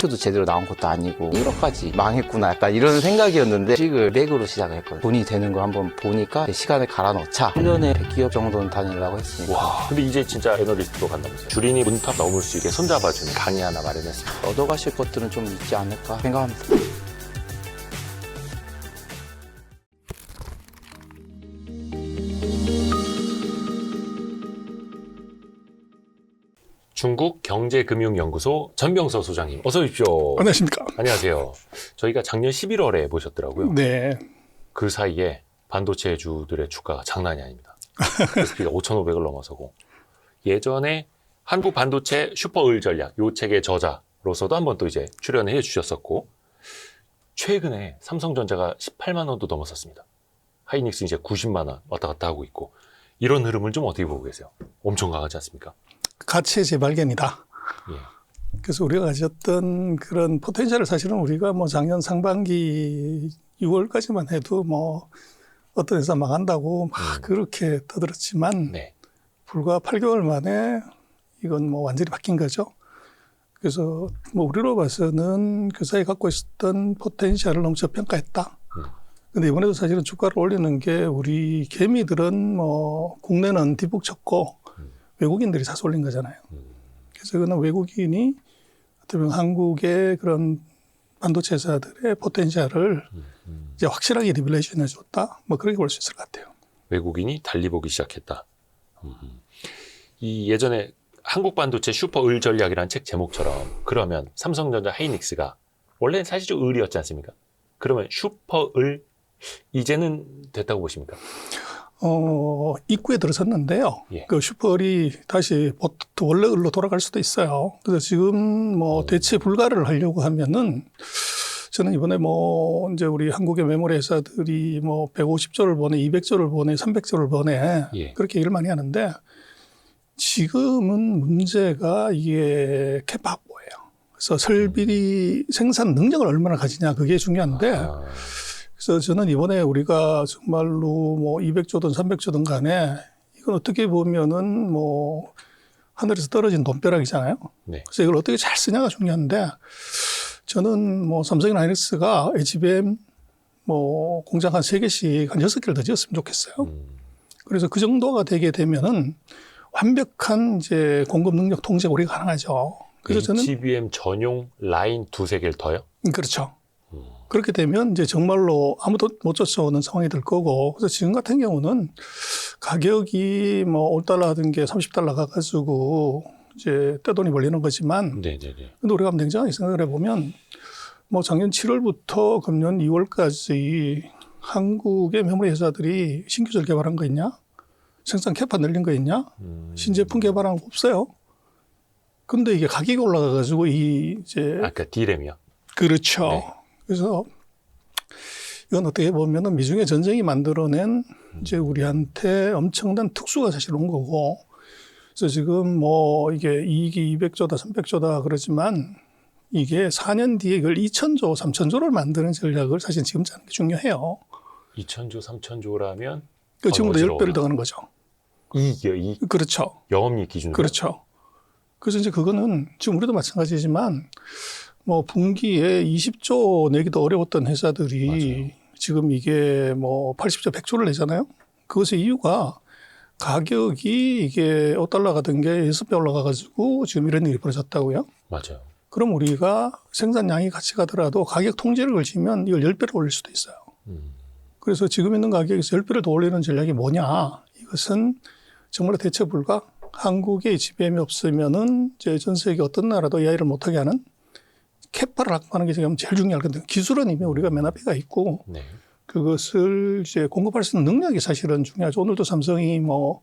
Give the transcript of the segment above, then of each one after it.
목표도 제대로 나온 것도 아니고 1억까지 망했구나 약간 이런 생각이었는데 주식을 맥으로 시작을 했거든요. 돈이 되는 거 한번 보니까 시간을 갈아 넣자. 1년에 100기업 정도는 다니려고 했으니까. 와, 근데 이제 진짜 애널리스트로 간다면서요. 주린이 문턱 넘을 수 있게 손잡아주는 강의 하나 마련했습니다. 얻어가실 것들은 좀 있지 않을까 생각합니다. 중국경제금융연구소 전병서 소장님, 어서 오십시오. 안녕하십니까. 안녕하세요. 저희가 작년 11월에 모셨더라고요. 네. 그 사이에 반도체주들의 주가가 장난이 아닙니다. S&P가 5,500을 넘어서고, 예전에 한국 반도체 슈퍼을 전략, 요 책의 저자로서도 한번 또 이제 출연해 주셨었고, 최근에 삼성전자가 18만 원도 넘었었습니다. 하이닉스 이제 90만 원 왔다 갔다 하고 있고, 이런 흐름을 좀 어떻게 보고 계세요? 엄청 강하지 않습니까? 가치의 재발견이다. 예. 그래서 우리가 가졌던 그런 포텐셜을 사실은 우리가 뭐 작년 상반기 6월까지만 해도 뭐 어떤 회사 망한다고 막 그렇게 떠들었지만 네. 불과 8개월 만에 이건 뭐 완전히 바뀐 거죠. 그래서 뭐 우리로 봐서는 그 사이에 갖고 있었던 포텐셜을 너무 저평가했다. 근데 이번에도 사실은 주가를 올리는 게 우리 개미들은 뭐 국내는 뒷북 쳤고 외국인들이 사서 올린 거잖아요. 그래서 그는 외국인이 어떻게 보면 한국의 그런 반도체 회사들의 포텐셜을 이제 확실하게 리빌레이션 해줬다. 뭐 그렇게 볼 수 있을 것 같아요. 외국인이 달리 보기 시작했다. 이 예전에 한국 반도체 슈퍼을 전략이라는 책 제목처럼, 그러면 삼성전자 하이닉스가 원래는 사실 좀 을이었지 않습니까? 그러면 슈퍼을 이제는 됐다고 보십니까? 입구에 들어섰는데요. 예. 그 슈퍼을이 다시 원래 을로 돌아갈 수도 있어요. 그래서 지금 뭐 대체 불가를 하려고 하면은 저는 이번에 뭐 이제 우리 한국의 메모리 회사들이 뭐 150조를 버네, 200조를 버네, 300조를 버네. 예. 그렇게 얘기를 많이 하는데 지금은 문제가 이게 캐파 확보예요. 그래서 설비 생산 능력을 얼마나 가지냐 그게 중요한데 그래서 저는 이번에 우리가 정말로 뭐 200조든 300조든 간에 이건 어떻게 보면은 뭐 하늘에서 떨어진 돈벼락이잖아요. 네. 그래서 이걸 어떻게 잘 쓰냐가 중요한데 저는 뭐 삼성이나 하이닉스가 HBM 뭐 공장 한 3개씩 한 6개를 더 지었으면 좋겠어요. 그래서 그 정도가 되게 되면은 완벽한 이제 공급 능력 통제가 우리가 가능하죠. 그래서 저는 HBM 전용 라인 2-3개를 더요? 그렇죠. 그렇게 되면 이제 정말로 아무도 못 쫓아오는 상황이 될 거고, 그래서 지금 같은 경우는 가격이 뭐 5달러 하던 게 30달러 가가지고 이제 떼돈이 벌리는 거지만, 네네네. 근데 우리가 냉정하게 생각을 해보면 뭐 작년 7월부터 금년 2월까지 한국의 메모리 회사들이 신규절 개발한 거 있냐? 생산 캐파 늘린 거 있냐? 신제품 개발한 거 없어요. 근데 이게 가격이 올라가가지고 이제 아까 D램이요? 그렇죠. 네. 그래서 이건 어떻게 보면은 미중의 전쟁이 만들어낸 이제 우리한테 엄청난 특수가 사실 온 거고, 그래서 지금 뭐 이게 이익이 200조다 300조다 그러지만 이게 4년 뒤에 이걸 2,000조 3,000조를 만드는 전략을 사실 지금 짜는 게 중요해요. 2,000조 3,000조라면 그 지금보다 10배를 더 가는 거죠. 이익이요, 이익. 그렇죠. 영업이익 기준으로. 그렇죠. 그래서 이제 그거는 지금 우리도 마찬가지지만 뭐 분기에 20조 내기도 어려웠던 회사들이 맞아요. 지금 이게 뭐 80조, 100조를 내잖아요. 그것의 이유가 가격이 이게 5달러 가던 게 6배 올라가가지고 지금 이런 일이 벌어졌다고요. 맞아요. 그럼 우리가 생산량이 같이 가더라도 가격 통제를 걸치면 이걸 10배로 올릴 수도 있어요. 그래서 지금 있는 가격에서 10배를 더 올리는 전략이 뭐냐. 이것은 정말 대체 불가. 한국에 HBM이 없으면은 이제 전 세계 어떤 나라도 이해를 못하게 하는 캐파를 확보하는 게 지금 제일 중요하거든요. 기술은 이미 우리가 맨 앞에 가 있고 네. 그것을 이제 공급할 수 있는 능력이 사실은 중요하죠. 오늘도 삼성이 뭐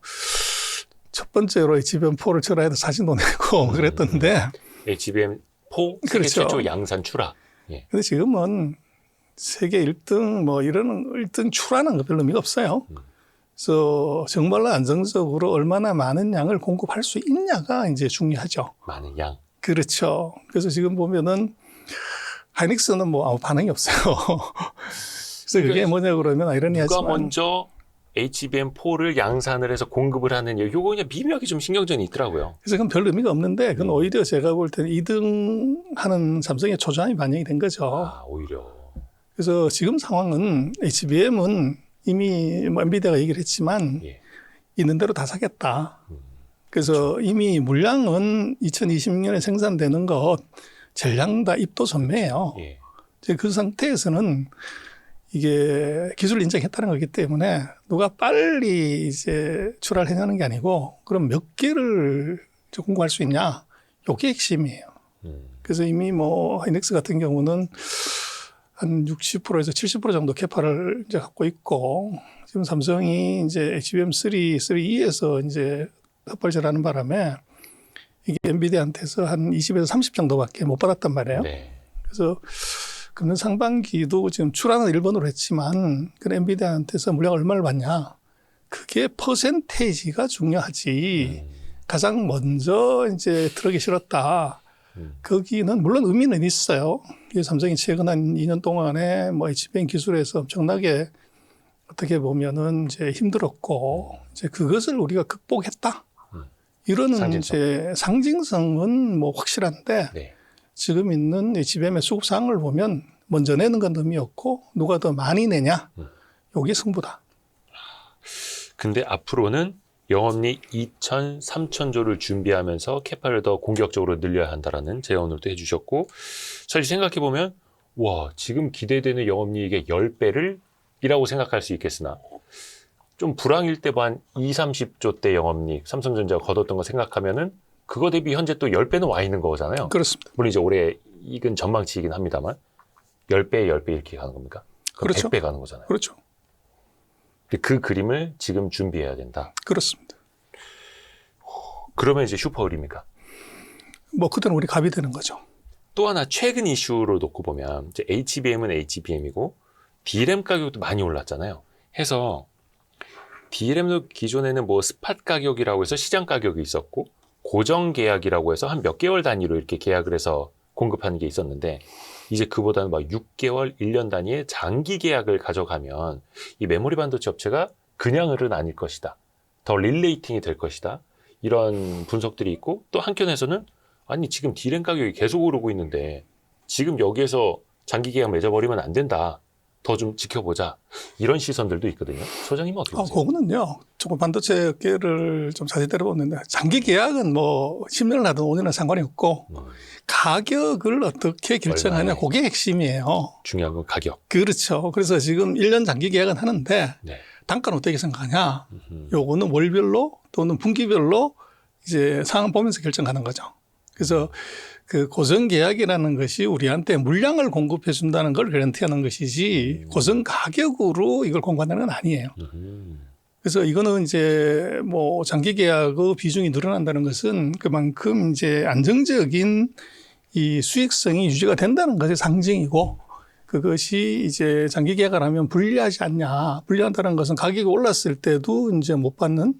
첫 번째로 HBM4를 철화해서 사진도 내고 그랬던데. HBM4 세계 그렇죠. 최초 양산 출하. 예. 근데 지금은 세계 1등 뭐 이런 1등 출하는 거 별로 의미가 없어요. 그래서 정말로 안정적으로 얼마나 많은 양을 공급할 수 있냐가 이제 중요하죠. 많은 양. 그렇죠. 그래서 지금 보면은 하이닉스는 뭐 아무 반응이 없어요. 그래서 그게 뭐냐 그러면 아이러니하지만 누가 먼저 HBM4를 양산을 해서 공급을 하는 요거 그냥 미묘하게 좀 신경전이 있더라고요. 그래서 그건 별 의미가 없는데 그건 오히려 제가 볼 때는 2등하는 삼성의 초조함이 반영이 된 거죠. 아, 오히려. 그래서 지금 상황은 HBM은 이미 뭐 엔비디아가 얘기를 했지만 예. 있는 대로 다 사겠다. 그래서 이미 물량은 2026년에 생산되는 것 전량 다 입도 전매예요. 예. 이제 그 상태에서는 이게 기술 인정했다는 거기 때문에 누가 빨리 이제 출하를 해내는 게 아니고 그럼 몇 개를 공급할 수 있냐? 이게 핵심이에요. 그래서 이미 뭐 하이닉스 같은 경우는 한 60%에서 70% 정도 캐파를 이제 갖고 있고 지금 삼성이 이제 HBM3, 3E에서 이제 헛발질하는 바람에 이게 엔비디아한테서 한 20에서 30 정도밖에 못 받았단 말이에요. 네. 그래서 금년 상반기도 지금 출하는 일본으로 했지만 그 엔비디아한테서 물량 얼마를 받냐. 그게 퍼센테이지가 중요하지. 가장 먼저 이제 트럭이 실었다. 거기는 물론 의미는 있어요. 삼성이 최근 한 2년 동안에 뭐 HBM 기술에서 엄청나게 어떻게 보면은 이제 힘들었고 이제 그것을 우리가 극복했다. 이런 이제 상징성은 뭐 확실한데 네. 지금 있는 HBM의 수급 사항을 보면 먼저 내는 건 의미 없고 누가 더 많이 내냐. 요게 승부다. 근데 앞으로는 영업이익 2천, 3천조를 준비하면서 캐파를 더 공격적으로 늘려야 한다라는 제언을 또 해주셨고 사실 생각해보면 와 지금 기대되는 영업이익의 10배를 이라고 생각할 수 있겠으나 좀 불황일 때 한 2, 30조 대 영업이익 삼성전자가 거뒀던 거 생각하면은 그거 대비 현재 또 10배는 와 있는 거잖아요. 그렇습니다. 물론 이제 올해 이익은 전망치이긴 합니다만 10배, 10배 이렇게 가는 겁니까? 그럼 그렇죠. 100배 가는 거잖아요. 그렇죠. 그 그림을 지금 준비해야 된다. 그렇습니다. 그러면 이제 슈퍼을입니까? 뭐 그때는 우리 갑이 되는 거죠. 또 하나 최근 이슈로 놓고 보면 이제 HBM은 HBM이고 DRAM 가격도 많이 올랐잖아요. 해서 DRAM도 기존에는 뭐 스팟 가격이라고 해서 시장 가격이 있었고 고정 계약이라고 해서 한 몇 개월 단위로 이렇게 계약을 해서 공급하는 게 있었는데 이제 그보다는 막 6개월, 1년 단위의 장기 계약을 가져가면 이 메모리 반도체 업체가 그냥은 아닐 것이다. 더 릴레이팅이 될 것이다. 이런 분석들이 있고 또 한켠에서는 아니 지금 D램 가격이 계속 오르고 있는데 지금 여기에서 장기 계약 맺어버리면 안 된다. 더 좀 지켜보자. 이런 시선들도 있거든요. 소장님은 어떻게 보세요? 그거는요. 조금 반도체 업계를 좀 자세히 때려보는데 장기 계약은 뭐 10년을 하든 5년은 상관이 없고 가격을 어떻게 결정하냐 얼마에? 그게 핵심이에요. 중요한 건 가격. 그렇죠. 그래서 지금 1년 장기 계약은 하는데 네. 단가는 어떻게 생각하냐. 요거는 월별로 또는 분기별로 이제 상황 보면서 결정하는 거죠. 그래서 그 고정 계약이라는 것이 우리한테 물량을 공급해 준다는 걸 개런티하는 것이지 고정 가격으로 이걸 공급한다는 건 아니에요. 그래서 이거는 이제 뭐 장기 계약의 비중이 늘어난다는 것은 그만큼 이제 안정적인 이 수익성이 유지가 된다는 것의 상징이고 그것이 이제 장기 계약을 하면 불리하지 않냐. 불리하다는 것은 가격이 올랐을 때도 이제 못 받는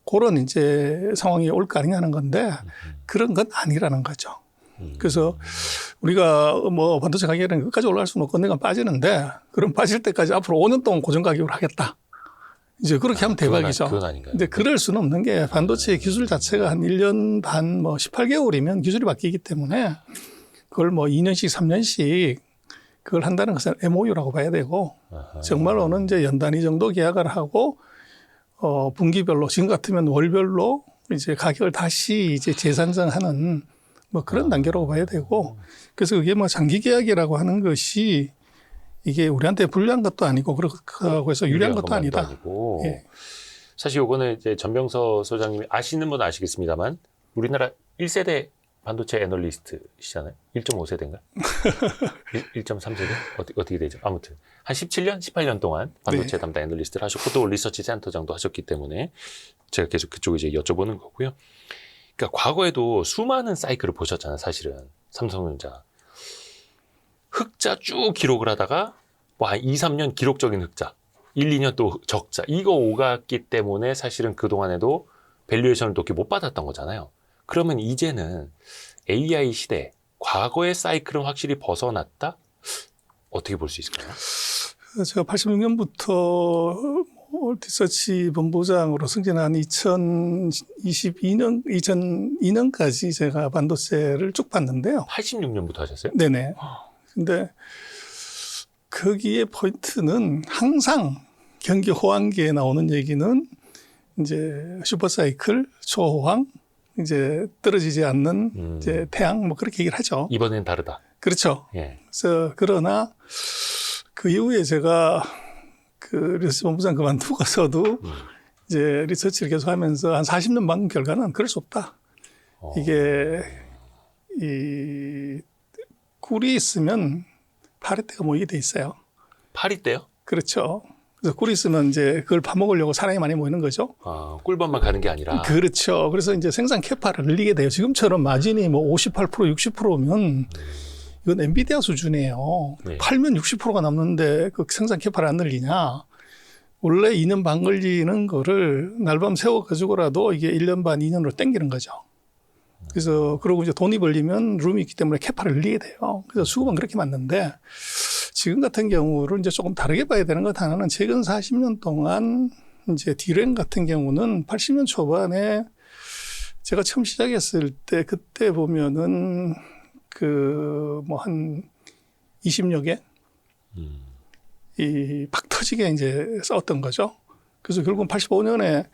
그런 이제 상황이 올 거 아니냐는 건데 그런 건 아니라는 거죠. 그래서 우리가 뭐 반도체 가격은 끝까지 올라갈 수는 없고 언젠가 빠지는데 그럼 빠질 때까지 앞으로 5년 동안 고정 가격으로 하겠다. 이제 그렇게 하면 대박이죠. 그건 아닌가요? 근데 그럴 수는 없는 게 반도체 기술 자체가 한 1년 반 뭐 18개월이면 기술이 바뀌기 때문에 그걸 뭐 2년씩 3년씩 그걸 한다는 것은 MOU라고 봐야 되고 정말로는 이제 연 단위 정도 계약을 하고 분기별로 지금 같으면 월별로 이제 가격을 다시 이제 재산정하는 뭐 그런 단계라고 봐야 되고 그래서 그게 뭐 장기 계약이라고 하는 것이 이게 우리한테 불리한 것도 아니고 그렇다고 해서 유리한 것도 아니다. 아니고. 예. 사실 요거는 이제 전병서 소장님이 아시는 분은 아시겠습니다만 우리나라 1세대 반도체 애널리스트시잖아요. 1.5세대인가? 1.3세대? 어떻게 되죠? 아무튼 한 17년, 18년 동안 반도체 네. 담당 애널리스트를 하셨고 또 리서치 센터장도 하셨기 때문에 제가 계속 그쪽 이제 여쭤보는 거고요. 그러니까 과거에도 수많은 사이클을 보셨잖아요. 사실은 삼성전자 흑자 쭉 기록을 하다가 뭐 한 2, 3년 기록적인 흑자, 1, 2년 또 적자 이거 오갔기 때문에 사실은 그동안에도 밸류에이션을 높게 못 받았던 거잖아요. 그러면 이제는 AI 시대, 과거의 사이클은 확실히 벗어났다? 어떻게 볼 수 있을까요? 제가 86년부터 리서치 본부장으로 승진한 2002년까지 제가 반도체를 쭉 봤는데요. 86년부터 하셨어요? 네네. 근데 거기에 포인트는 항상 경기 호황기에 나오는 얘기는 이제 슈퍼사이클, 초호황, 이제 떨어지지 않는 이제 태양 뭐 그렇게 얘기를 하죠. 이번엔 다르다. 그렇죠. 예. 그래서 그러나 그 이후에 제가 그 리서치 본부장 그만두고서도 이제 리서치를 계속하면서 한 40년 반 결과는 그럴 수 없다. 이게 이 꿀이 있으면 파리떼가 모이게 돼 있어요. 파리 때요? 그렇죠. 그래서 꿀이 있으면 이제 그걸 파먹으려고 사람이 많이 모이는 거죠. 아, 꿀밤만 가는 게 아니라. 그렇죠. 그래서 이제 생산 캐파를 늘리게 돼요. 지금처럼 마진이 뭐 58%, 60%면 이건 엔비디아 수준이에요. 네. 팔면 60%가 남는데 그 생산 캐파를 안 늘리냐. 원래 2년 반 걸리는 거를 날밤 세워가지고라도 이게 1년 반, 2년으로 땡기는 거죠. 그래서 그러고 이제 돈이 벌리면 룸이 있기 때문에 캐파를 늘리게 돼요. 그래서 수급은 그렇게 맞는데 지금 같은 경우를 이제 조금 다르게 봐야 되는 것 하나는 최근 40년 동안 이제 디램 같은 경우는 80년 초반에 제가 처음 시작했을 때 그때 보면은 그 뭐 한 20여 개 이 팍 터지게 이제 싸웠던 거죠. 그래서 결국은 85년에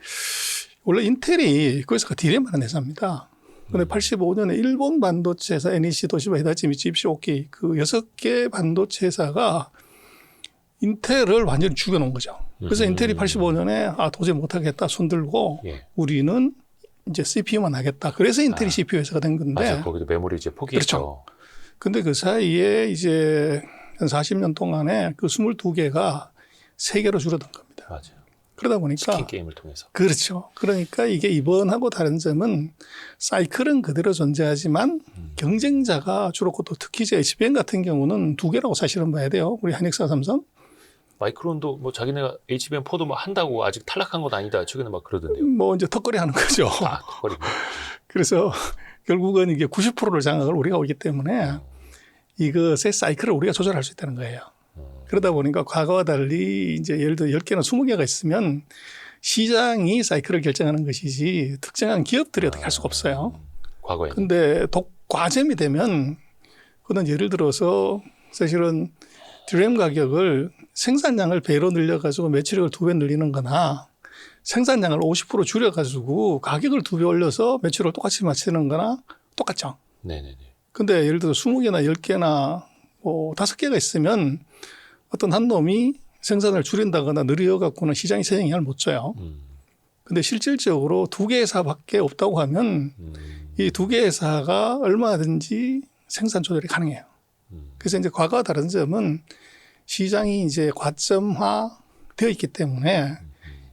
원래 인텔이 거기서 디램하는 회사입니다. 근데 85년에 일본 반도체 회사 NEC, 도시바, 히다치, 미쓰비시, 오케이 그 6개 반도체 회사가 인텔을 완전히 죽여놓은 거죠. 그래서 인텔이 85년에 아 도저히 못하겠다 손들고 예. 우리는 이제 CPU만 하겠다. 그래서 인텔이 CPU 회사가 된 건데. 맞아. 거기도 메모리 이제 포기했죠. 그렇죠. 근데 그 사이에 이제 한 40년 동안에 그 22개가 3개로 줄어든 겁니다. 맞아요. 그러다 보니까 스킨 게임을 통해서. 그렇죠. 그러니까 이게 이번하고 다른 점은 사이클은 그대로 존재하지만 경쟁자가 줄었고 또 특히 이제 HBM 같은 경우는 2개라고 사실은 봐야 돼요. 우리 하이닉스와 삼성. 마이크론도 뭐 자기네가 HBM4도 뭐 한다고 아직 탈락한 건 아니다. 최근에 막 그러던데요. 뭐 이제 턱걸이 하는 거죠. 아, 턱걸이. 그래서 결국은 이게 90%를 장악을 우리가 오기 때문에 이것의 사이클을 우리가 조절할 수 있다는 거예요. 그러다 보니까 과거와 달리 이제 예를 들어 10개나 20개가 있으면 시장이 사이클을 결정하는 것이지 특정한 기업들이 어떻게 할 수가 없어요. 과거에. 근데 독과점이 되면 그건 예를 들어서 사실은 DRAM 가격을 생산량을 배로 늘려가지고 매출액을 2배 늘리는 거나 생산량을 50% 줄여가지고 가격을 2배 올려서 매출을 똑같이 맞추는 거나 똑같죠. 네네네. 근데 예를 들어 20개나 10개나 뭐 5개가 있으면 어떤 한 놈이 생산을 줄인다거나 늘려갖고는 시장이 새 영향을 못 줘요. 근데 실질적으로 2개 회사밖에 없다고 하면 이 2개 회사가 얼마든지 생산 조절이 가능해요. 그래서 이제 과거와 다른 점은 시장이 이제 과점화 되어 있기 때문에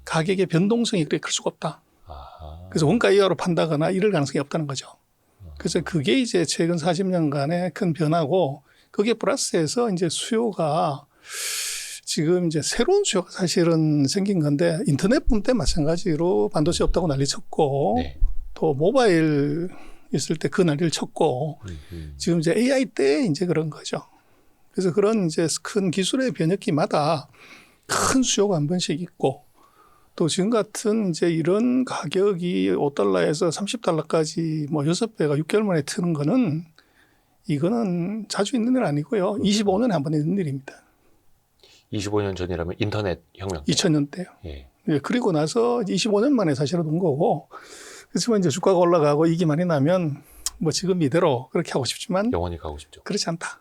가격의 변동성이 그렇게 클 수가 없다. 그래서 원가 이하로 판다거나 이럴 가능성이 없다는 거죠. 그래서 그게 이제 최근 40년간의 큰 변화고 거기에 플러스해서 이제 수요가 지금 이제 새로운 수요가 사실은 생긴 건데 인터넷 붐 때 마찬가지로 반도체 없다고 난리 쳤고 네. 또 모바일 있을 때 그 난리를 쳤고 지금 이제 AI 때 이제 그런 거죠. 그래서 그런 이제 큰 기술의 변혁기마다 큰 수요가 한 번씩 있고 또 지금 같은 이제 이런 가격이 5달러에서 30달러까지 뭐 6배가 6개월 만에 트는 거는 이거는 자주 있는 일 아니고요. 25년에 한 번 있는 일입니다. 25년 전이라면 인터넷 혁명. 때. 2000년 때요. 예. 예, 그리고 나서 25년 만에 사실은 온 거고 그렇지만 이제 주가가 올라가고 이익이 많이 나면 뭐 지금 이대로 그렇게 하고 싶지만 영원히 가고 싶죠. 그렇지 않다.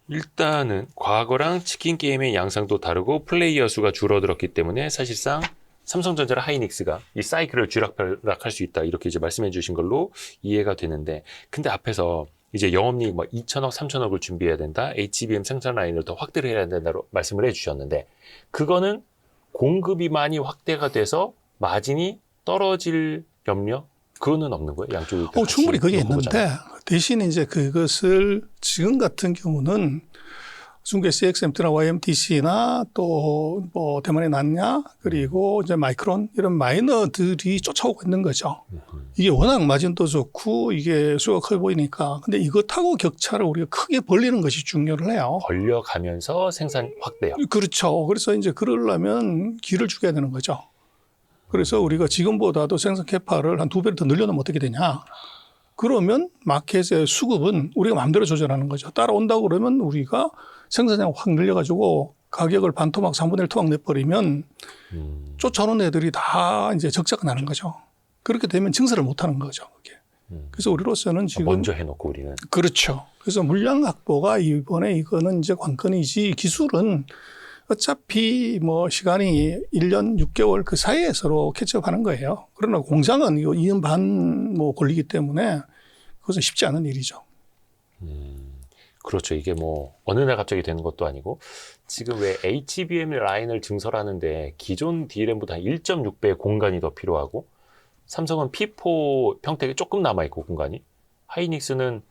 일단은 과거랑 치킨 게임의 양상도 다르고 플레이어 수가 줄어들었기 때문에 사실상 삼성전자랑 하이닉스가 이 사이클을 쥐락펴락할 수 있다 이렇게 이제 말씀해 주신 걸로 이해가 되는데 근데 앞에서 이제 영업이익 뭐 2천억, 3천억을 준비해야 된다. HBM 생산 라인을 더 확대를 해야 된다고 말씀을 해 주셨는데 그거는 공급이 많이 확대가 돼서 마진이 떨어질 염려? 그거는 없는 거예요? 양쪽이 다 충분히 그게 같이 있는데 대신 이제 그것을 지금 같은 경우는 중국의 CXMT나 YMTC나 또 뭐 대만의 난야 그리고 이제 마이크론 이런 마이너들이 쫓아오고 있는 거죠. 이게 워낙 마진도 좋고 이게 수요가 커 보이니까. 근데 이것하고 격차를 우리가 크게 벌리는 것이 중요를 해요. 벌려가면서 생산 확대요. 그렇죠. 그래서 이제 그러려면 기를 죽여야 되는 거죠. 그래서 우리가 지금보다도 생산 캐파를 한 2배를 더 늘려놓으면 어떻게 되냐. 그러면 마켓의 수급은 우리가 마음대로 조절하는 거죠. 따라온다고 그러면 우리가 생산량을 확 늘려가지고 가격을 반토막 3분의 1 토막 내버리면 쫓아오는 애들이 다 이제 적자가 나는 거죠. 그렇게 되면 증설을 못 하는 거죠. 그게. 그래서 우리로서는 지금. 먼저 해놓고 우리는. 그렇죠. 그래서 물량 확보가 이번에 이거는 이제 관건이지 기술은 어차피 뭐 시간이 1년 6개월 그 사이에 서로 캐치업하는 거예요. 그러나 공장은 이거 2년 반 뭐 걸리기 때문에 그것은 쉽지 않은 일이죠. 그렇죠. 이게 뭐 어느 날 갑자기 되는 것도 아니고 지금 왜 HBM 라인을 증설하는데 기존 DRAM보다 한 1.6배의 공간이 더 필요하고 삼성은 P4 평택에 조금 남아있고 공간이 하이닉스는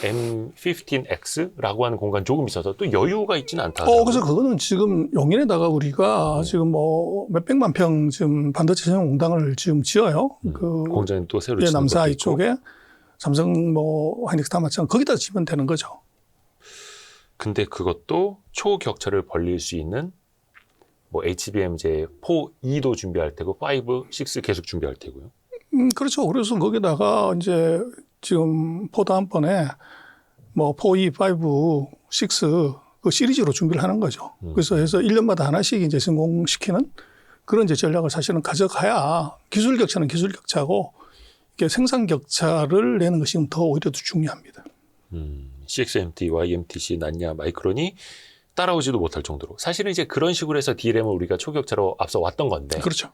M15X라고 하는 공간 조금 있어서 또 여유가 있지는 않다. 그래서 그거는 지금 용인에다가 우리가 지금 뭐 몇백만 평 지금 반도체 전용 공장을 지금 지어요. 그 공장은 또 새로 예, 짓는 남사 것도 이쪽에 삼성 뭐 하이닉스 다 마찬가지 거기다 지면 되는 거죠. 근데 그것도 초격차를 벌릴 수 있는 뭐 HBM 이제 4, 2도 준비할 테고 5, 6 계속 준비할 테고요. 그렇죠. 그래서 거기다가 이제 지금 포 다음번에 뭐 4, 2, 5, 6 그 시리즈로 준비를 하는 거죠. 그래서 해서 1년마다 하나씩 이제 성공시키는 그런 이제 전략을 사실은 가져가야 기술 격차는 기술 격차고 이게 생산 격차를 내는 것이 더 오히려 더 중요합니다. CXMT, YMTC, 난야, 마이크론이 따라오지도 못할 정도로 사실은 이제 그런 식으로 해서 DRAM을 우리가 초격차로 앞서 왔던 건데 그렇죠.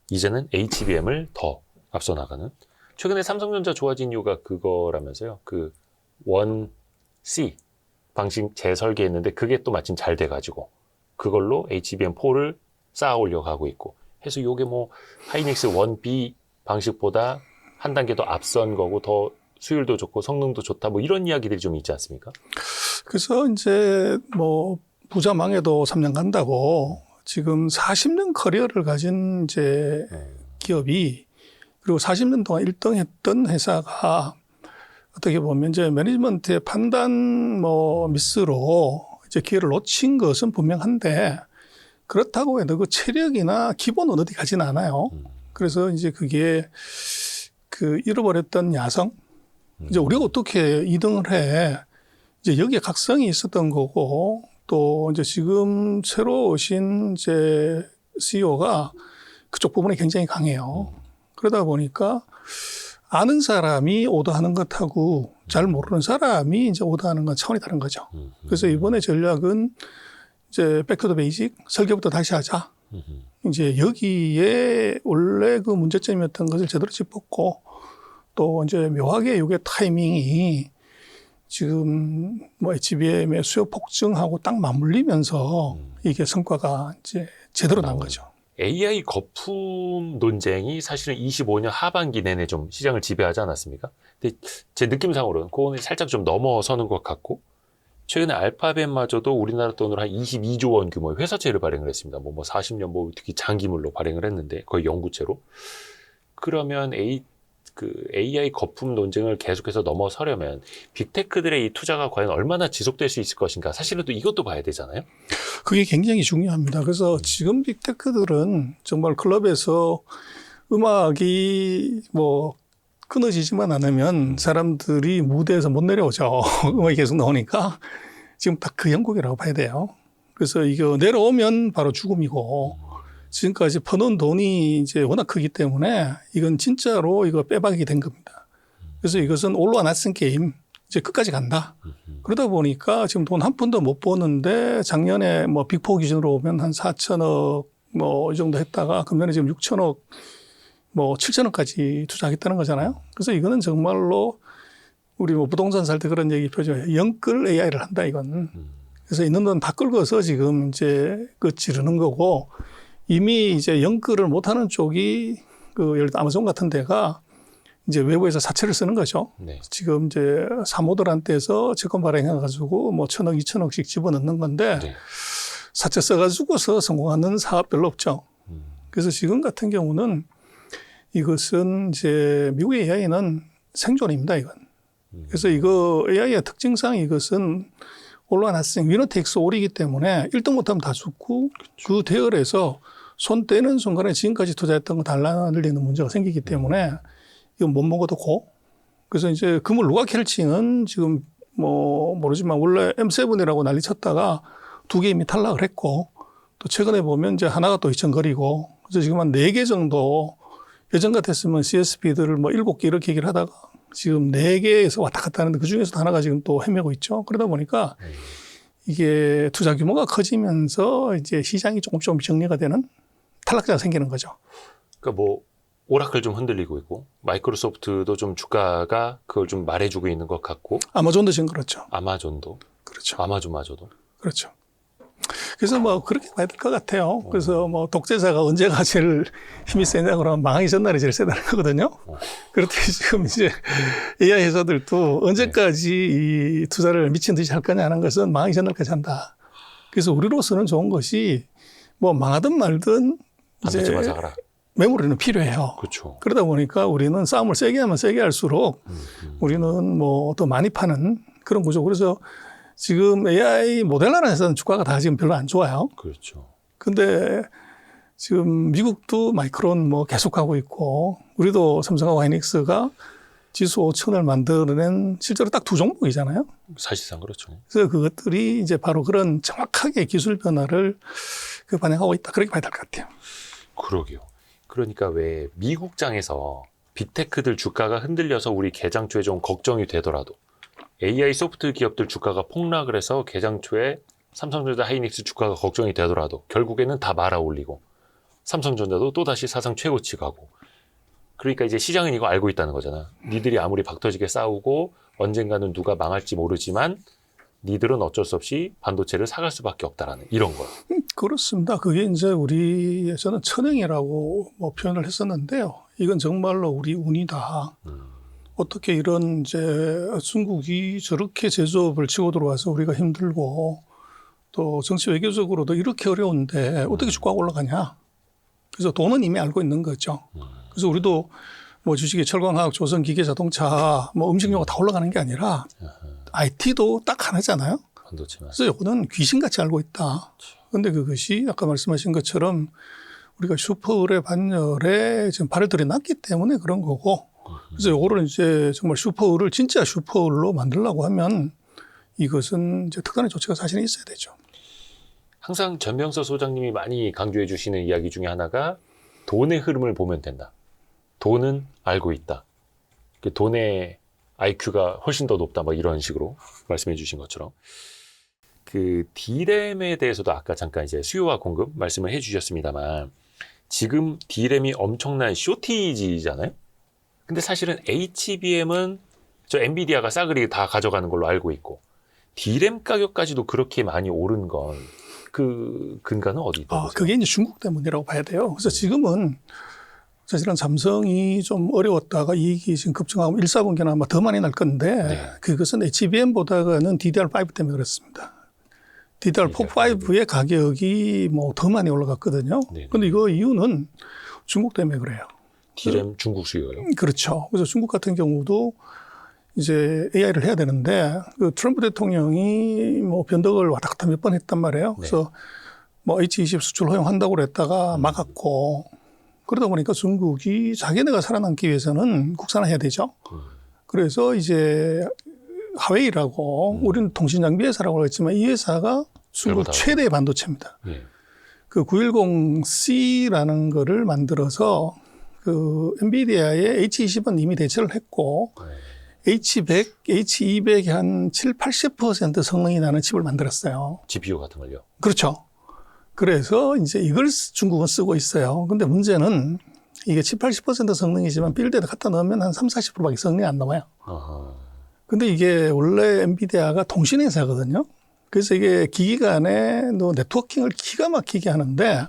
이제는 HBM을 더 앞서 나가는 최근에 삼성전자 좋아진 이유가 그거라면서요. 그 1C 방식 재설계했는데 그게 또 마침 잘 돼가지고 그걸로 HBM4를 쌓아 올려가고 있고 해서 이게 뭐 하이닉스 1B 방식보다 한 단계 더 앞선 거고 더 수율도 좋고 성능도 좋다 뭐 이런 이야기들이 좀 있지 않습니까? 그래서 이제 뭐 부자 망해도 3년 간다고 지금 40년 커리어를 가진 이제 기업이 그리고 40년 동안 1등 했던 회사가 어떻게 보면 이제 매니지먼트의 판단 뭐 미스로 이제 기회를 놓친 것은 분명한데 그렇다고 해도 그 체력이나 기본은 어디 가지는 않아요. 그래서 이제 그게 그 잃어버렸던 야성 이제 우리가 어떻게 2등을 해. 이제 여기에 각성이 있었던 거고 또 이제 지금 새로 오신 이제 CEO가 그쪽 부분에 굉장히 강해요. 그러다 보니까 아는 사람이 오더하는 것하고 잘 모르는 사람이 이제 오더하는 건 차원이 다른 거죠. 그래서 이번에 전략은 이제 백투더 베이직 설계부터 다시 하자. 이제 여기에 원래 그 문제점이었던 것을 제대로 짚었고 또 이제 묘하게 이게 타이밍이 지금 뭐 HBM의 수요 폭증하고 딱 맞물리면서 이게 성과가 이제 제대로 난 거죠. AI 거품 논쟁이 사실은 25년 하반기 내내 좀 시장을 지배하지 않았습니까? 근데 제 느낌상으로는 그거는 살짝 좀 넘어서는 것 같고 최근에 알파벳마저도 우리나라 돈으로 한 22조 원 규모의 회사채를 발행을 했습니다. 뭐 40년 뭐 특히 장기물로 발행을 했는데 거의 영구채로. 그러면 AI 거품 논쟁을 계속해서 넘어서려면 빅테크들의 이 투자가 과연 얼마나 지속될 수 있을 것인가 사실은 또 이것도 봐야 되잖아요. 그게 굉장히 중요합니다. 그래서 지금 빅테크들은 정말 클럽에서 음악이 뭐 끊어지지만 않으면 사람들이 무대에서 못 내려오죠. 음악이 계속 나오니까 지금 딱 그 영국이라고 봐야 돼요. 그래서 이거 내려오면 바로 죽음이고 지금까지 퍼놓은 돈이 이제 워낙 크기 때문에 이건 진짜로 이거 빼박이 된 겁니다. 그래서 이것은 all or nothing 게임 이제 끝까지 간다. 그러다 보니까 지금 돈 한 푼도 못 버는데 작년에 뭐 빅4 기준으로 보면 한 4천억 뭐 이 정도 했다가 금년에 지금 6천억 뭐 7천억까지 투자하겠다는 거잖아요. 그래서 이거는 정말로 우리 뭐 부동산 살 때 그런 얘기 표죠. 영끌 AI를 한다 이건. 그래서 있는 돈 다 끌고서 지금 이제 그 지르는 거고 이미 이제 영끌을 못하는 쪽이 그 예를 들어 아마존 같은 데가 이제 외부에서 사채를 쓰는 거죠. 네. 지금 이제 사모들한테서 채권 발행해가지고 뭐 1,000억, 2,000억씩 집어넣는 건데 네. 사채 써가지고서 성공하는 사업 별로 없죠. 그래서 지금 같은 경우는 이것은 이제 미국의 AI는 생존입니다, 이건. 그래서 이거 AI의 특징상 이것은 올라놨으니 위너 테이크스 올이기 때문에 1등 못하면 다 죽고 그 대열에서 손 떼는 순간에 지금까지 투자했던 거 달라들리는 문제가 생기기 때문에 이건 못 먹어도 고. 그래서 이제 금을 누가 캘지는 지금 뭐 모르지만 원래 M7이라고 난리 쳤다가 2개 이미 탈락을 했고 또 최근에 보면 이제 하나가 또 이천거리고 그래서 지금 한 4개 정도 예전 같았으면 CSP들을 뭐 7개 이렇게 얘기를 하다가 지금 4개에서 왔다 갔다 하는데 그중에서도 하나가 지금 또 헤매고 있죠. 그러다 보니까 이게 투자 규모가 커지면서 이제 시장이 조금 정리가 되는 탈락자가 생기는 거죠. 그러니까 뭐 오라클 좀 흔들리고 있고 마이크로소프트도 좀 주가가 그걸 좀 말해주고 있는 것 같고 아마존도 지금 그렇죠. 아마존도 그렇죠. 아마존마저도 그렇죠. 그래서 뭐 그렇게 봐야 될 것 같아요. 그래서 뭐 독재자가 언제가 제일 힘이 세냐 그러면 망하기 전날이 제일 세다는 거거든요. 그렇듯이 지금 이제 AI 회사들도 언제까지 이 투자를 미친 듯이 할 거냐 하는 것은 망하기 전날까지 한다. 그래서 우리로서는 좋은 것이 뭐 망하든 말든 이제 반도체만 사가라. 메모리는 필요해요. 그렇죠. 그러다 보니까 우리는 싸움을 세게 하면 세게 할수록 우리는 뭐 더 많이 파는 그런 구조. 그래서 지금 AI 모델라는 회사는 주가가 다 지금 별로 안 좋아요. 그렇죠. 근데 지금 미국도 마이크론 뭐 계속하고 있고 우리도 삼성하고 하이닉스가 지수 5천을 만들어낸 실제로 딱 2종목이잖아요. 사실상 그렇죠. 그래서 그것들이 이제 바로 그런 정확하게 기술 변화를 반영하고 있다. 그렇게 봐야 될 것 같아요. 그러게요. 그러니까 왜 미국장에서 빅테크들 주가가 흔들려서 우리 개장 초에 좀 걱정이 되더라도 AI 소프트 기업들 주가가 폭락을 해서 개장 초에 삼성전자 하이닉스 주가가 걱정이 되더라도 결국에는 다 말아 올리고 삼성전자도 또다시 사상 최고치 가고 그러니까 이제 시장은 이거 알고 있다는 거잖아. 니들이 아무리 박터지게 싸우고 언젠가는 누가 망할지 모르지만 니들은 어쩔 수 없이 반도체를 사갈 수밖에 없다라는 이런 거야. 그렇습니다. 그게 이제 우리에서는 천행이라고 뭐 표현을 했었는데요. 이건 정말로 우리 운이다. 어떻게 이런 이제 중국이 저렇게 제조업을 치고 들어와서 우리가 힘들고 또 정치 외교적으로도 이렇게 어려운데 어떻게 주가가 올라가냐. 그래서 돈은 이미 알고 있는 거죠. 그래서 우리도 뭐 주식의 철강화학, 조선, 기계, 자동차, 뭐 음식료가 다 올라가는 게 아니라 IT도 딱 하나잖아요. 반도체만. 그래서 이거는 귀신같이 알고 있다. 그런데 그것이 아까 말씀하신 것처럼 우리가 슈퍼을의 반열에 지금 발을 들여놨기 때문에 그런 거고 그래서 이거를 이제 정말 슈퍼을을 진짜 슈퍼을로 만들려고 하면 이것은 이제 특단의 조치가 사실은 있어야 되죠. 항상 전명서 소장님이 많이 강조해 주시는 이야기 중에 하나가 돈의 흐름을 보면 된다. 돈은 알고 있다. 돈의 IQ가 훨씬 더 높다. 뭐 이런 식으로 말씀해 주신 것처럼. 그 D램에 대해서도 아까 잠깐 이제 수요와 공급 말씀을 해 주셨습니다만 지금 D램이 엄청난 쇼티지잖아요. 근데 사실은 HBM은 저 엔비디아가 싸그리 다 가져가는 걸로 알고 있고 D램 가격까지도 그렇게 많이 오른 건 그 근간은 어디 있다고 보세요? 그게 이제 중국 때문이라고 봐야 돼요. 그래서 지금은 사실은 삼성이 좀 어려웠다가 이익이 지금 급증하고 1, 4분기는 아마 더 많이 날 건데 네. 그것은 HBM보다는 DDR5 때문에 그렇습니다. DDR4-5의 가격이 뭐 더 많이 올라갔거든요. 그런데 이거 이유는 중국 때문에 그래요. D램 중국 수요요? 그렇죠. 그래서 중국 같은 경우도 이제 AI를 해야 되는데 그 트럼프 대통령이 뭐 변덕을 왔다 갔다 몇 번 했단 말이에요. 그래서 뭐 H20 수출 허용한다고 그랬다가 막았고 그러다 보니까 중국이 자기네가 살아남기 위해서는 국산화해야 되죠. 그래서 이제 하웨이라고 우리는 통신장비 회사라고 했지만 이 회사가 중국 최대 반도체입니다. 그 910C라는 거를 만들어서 그 엔비디아의 H20은 이미 대체를 했고 H100, H200이 한 7, 80% 성능이 나는 칩을 만들었어요. GPU 같은 걸요? 그렇죠. 그래서 이제 이걸 중국은 쓰고 있어요. 근데 문제는 이게 7, 80% 성능이지만 빌드에다 갖다 넣으면 한 30, 40%밖에 성능이 안 나와요. 근데 이게 원래 엔비디아가 통신회사거든요. 그래서 이게 기기 간에 네트워킹을 기가 막히게 하는데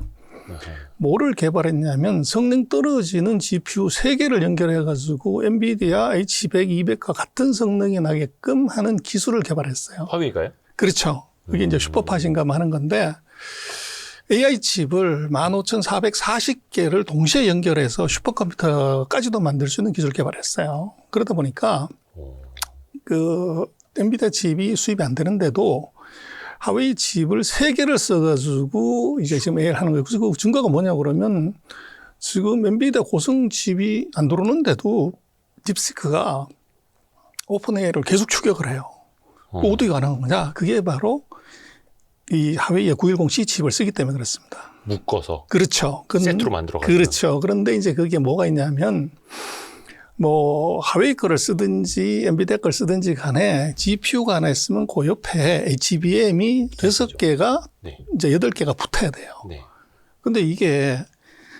뭐를 개발했냐면 성능 떨어지는 GPU 3개를 연결해가지고 엔비디아 H100, 200과 같은 성능이 나게끔 하는 기술을 개발했어요. 화웨이가요? 그렇죠. 그게 이제 슈퍼팟인가 하는 건데 AI 칩을 15,440개를 동시에 연결해서 슈퍼컴퓨터까지도 만들 수 있는 기술을 개발했어요. 그러다 보니까 그 엔비디아 칩이 수입이 안 되는데도 하웨이 칩을 3개를 써가지고 이제 지금 AI를 하는 거예요. 그래서 그 증거가 뭐냐 그러면 지금 엔비디아 고성 칩이 안 들어오는데도 딥시크가 오픈 AI를 계속 추격을 해요. 어떻게 가능한 거냐? 그게 바로 이 하웨이의 910C 칩을 쓰기 때문에 그렇습니다. 묶어서. 그렇죠. 세트로 만들어가지고. 그렇죠. 그런데 이제 그게 뭐가 있냐면 뭐 하웨이 거를 쓰든지 엔비디아 걸 쓰든지 간에 GPU가 하나 있으면 그 옆에 HBM이 6개가 네. 이제 8개가 붙어야 돼요. 네. 근데 이게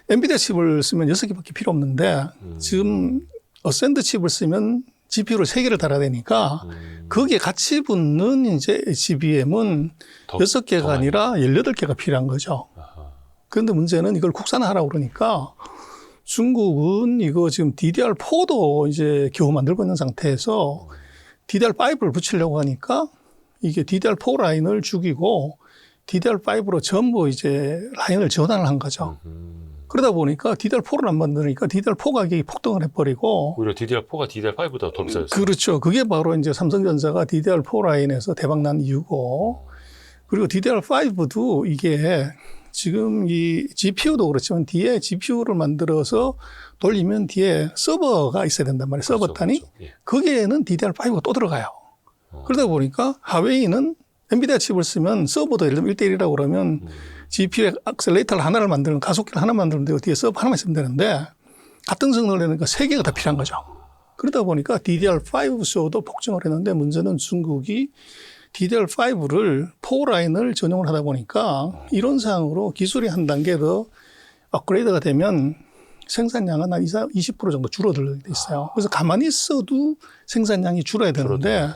엔비디아 칩을 쓰면 6개밖에 필요 없는데 지금 어센드 칩을 쓰면 GPU를 3개를 달아야 되니까 거기에 같이 붙는 이제 HBM은 6개가 아니라 18개가 필요한 거죠. 그런데 문제는 이걸 국산화하라고 그러니까 중국은 이거 지금 DDR4도 이제 겨우 만들고 있는 상태에서 DDR5를 붙이려고 하니까 이게 DDR4 라인을 죽이고 DDR5로 전부 이제 라인을 전환을 한 거죠. 그러다 보니까 DDR4를 안 만드니까 DDR4 가격이 폭등을 해버리고 오히려 DDR4가 DDR5보다 더 비싸졌어요. 그렇죠. 그게 바로 이제 삼성전자가 DDR4 라인에서 대박난 이유고 그리고 DDR5도 이게 지금 이 GPU도 그렇지만 뒤에 GPU를 만들어서 돌리면 뒤에 서버가 있어야 된단 말이에요. 그렇죠, 서버탄이. 그렇죠. 예. 거기에는 DDR5가 또 들어가요. 그러다 보니까 하웨이는 엔비디아 칩을 쓰면 서버도 예를 들면 1대1이라고 그러면 GPU에 액셀레이터를 하나를 만드는 가속기를 하나 만들면 되고 뒤에 서버 하나만 있으면 되는데 같은 성능을 내니까 3개가 다 필요한 거죠. 그러다 보니까 DDR5 수요도 폭증을 했는데 문제는 중국이 DDR5를 4라인을 전용을 하다 보니까 이론상으로 기술이 한 단계 더 업그레이드가 되면 생산량은 한 20% 정도 줄어들게 돼 있어요. 그래서 가만히 있어도 생산량이 줄어야 되는데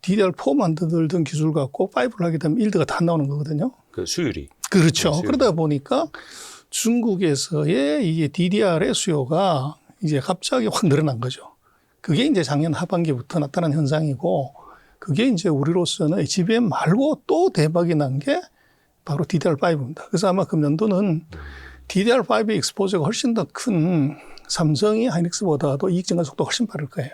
DDR4 만들던 기술 갖고 5를 하게 되면 일드가 다 나오는 거거든요. 그 수율이. 그렇죠. 수율이. 그러다 보니까 중국에서의 이게 DDR의 수요가 이제 갑자기 확 늘어난 거죠. 그게 이제 작년 하반기부터 나타난 현상이고 그게 이제 우리로서는 HBM 말고 또 대박이 난 게 바로 DDR5입니다. 그래서 아마 금년도는 DDR5의 익스포저가 훨씬 더 큰 삼성이 하이닉스보다도 이익 증가 속도가 훨씬 빠를 거예요.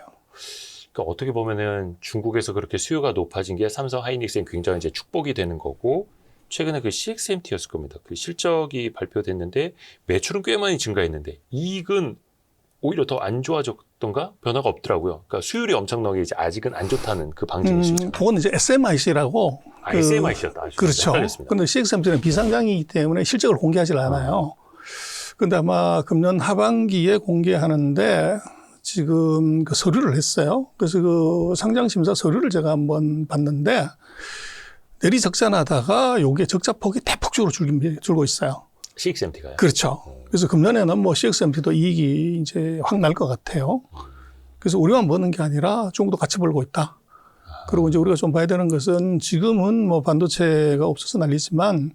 그러니까 어떻게 보면은 중국에서 그렇게 수요가 높아진 게 삼성 하이닉스엔 굉장히 이제 축복이 되는 거고 최근에 그 CXMT였을 겁니다. 그 실적이 발표됐는데 매출은 꽤 많이 증가했는데 이익은 오히려 더 안 좋아졌던가 변화가 없더라고요. 그러니까 수율이 엄청나게 이제 아직은 안 좋다는 그 방증이십니다. 그건 이제 SMIC라고. SMIC였다. 그렇죠. 헷갈렸습니다. 그런데 CXMT는 비상장이기 때문에 실적을 공개하지 않아요. 그런데 아마 금년 하반기에 공개하는데 지금 그 서류를 했어요. 그래서 그 상장심사 서류를 제가 한번 봤는데 내리적산하다가 요게 적자폭이 대폭적으로 줄고 있어요. CXMT가요? 그렇죠. 그래서 금년에는 뭐 CXMT도 이익이 이제 확 날 것 같아요. 그래서 우리만 버는 게 아니라 중국도 같이 벌고 있다. 그리고 이제 우리가 좀 봐야 되는 것은 지금은 뭐 반도체가 없어서 난리지만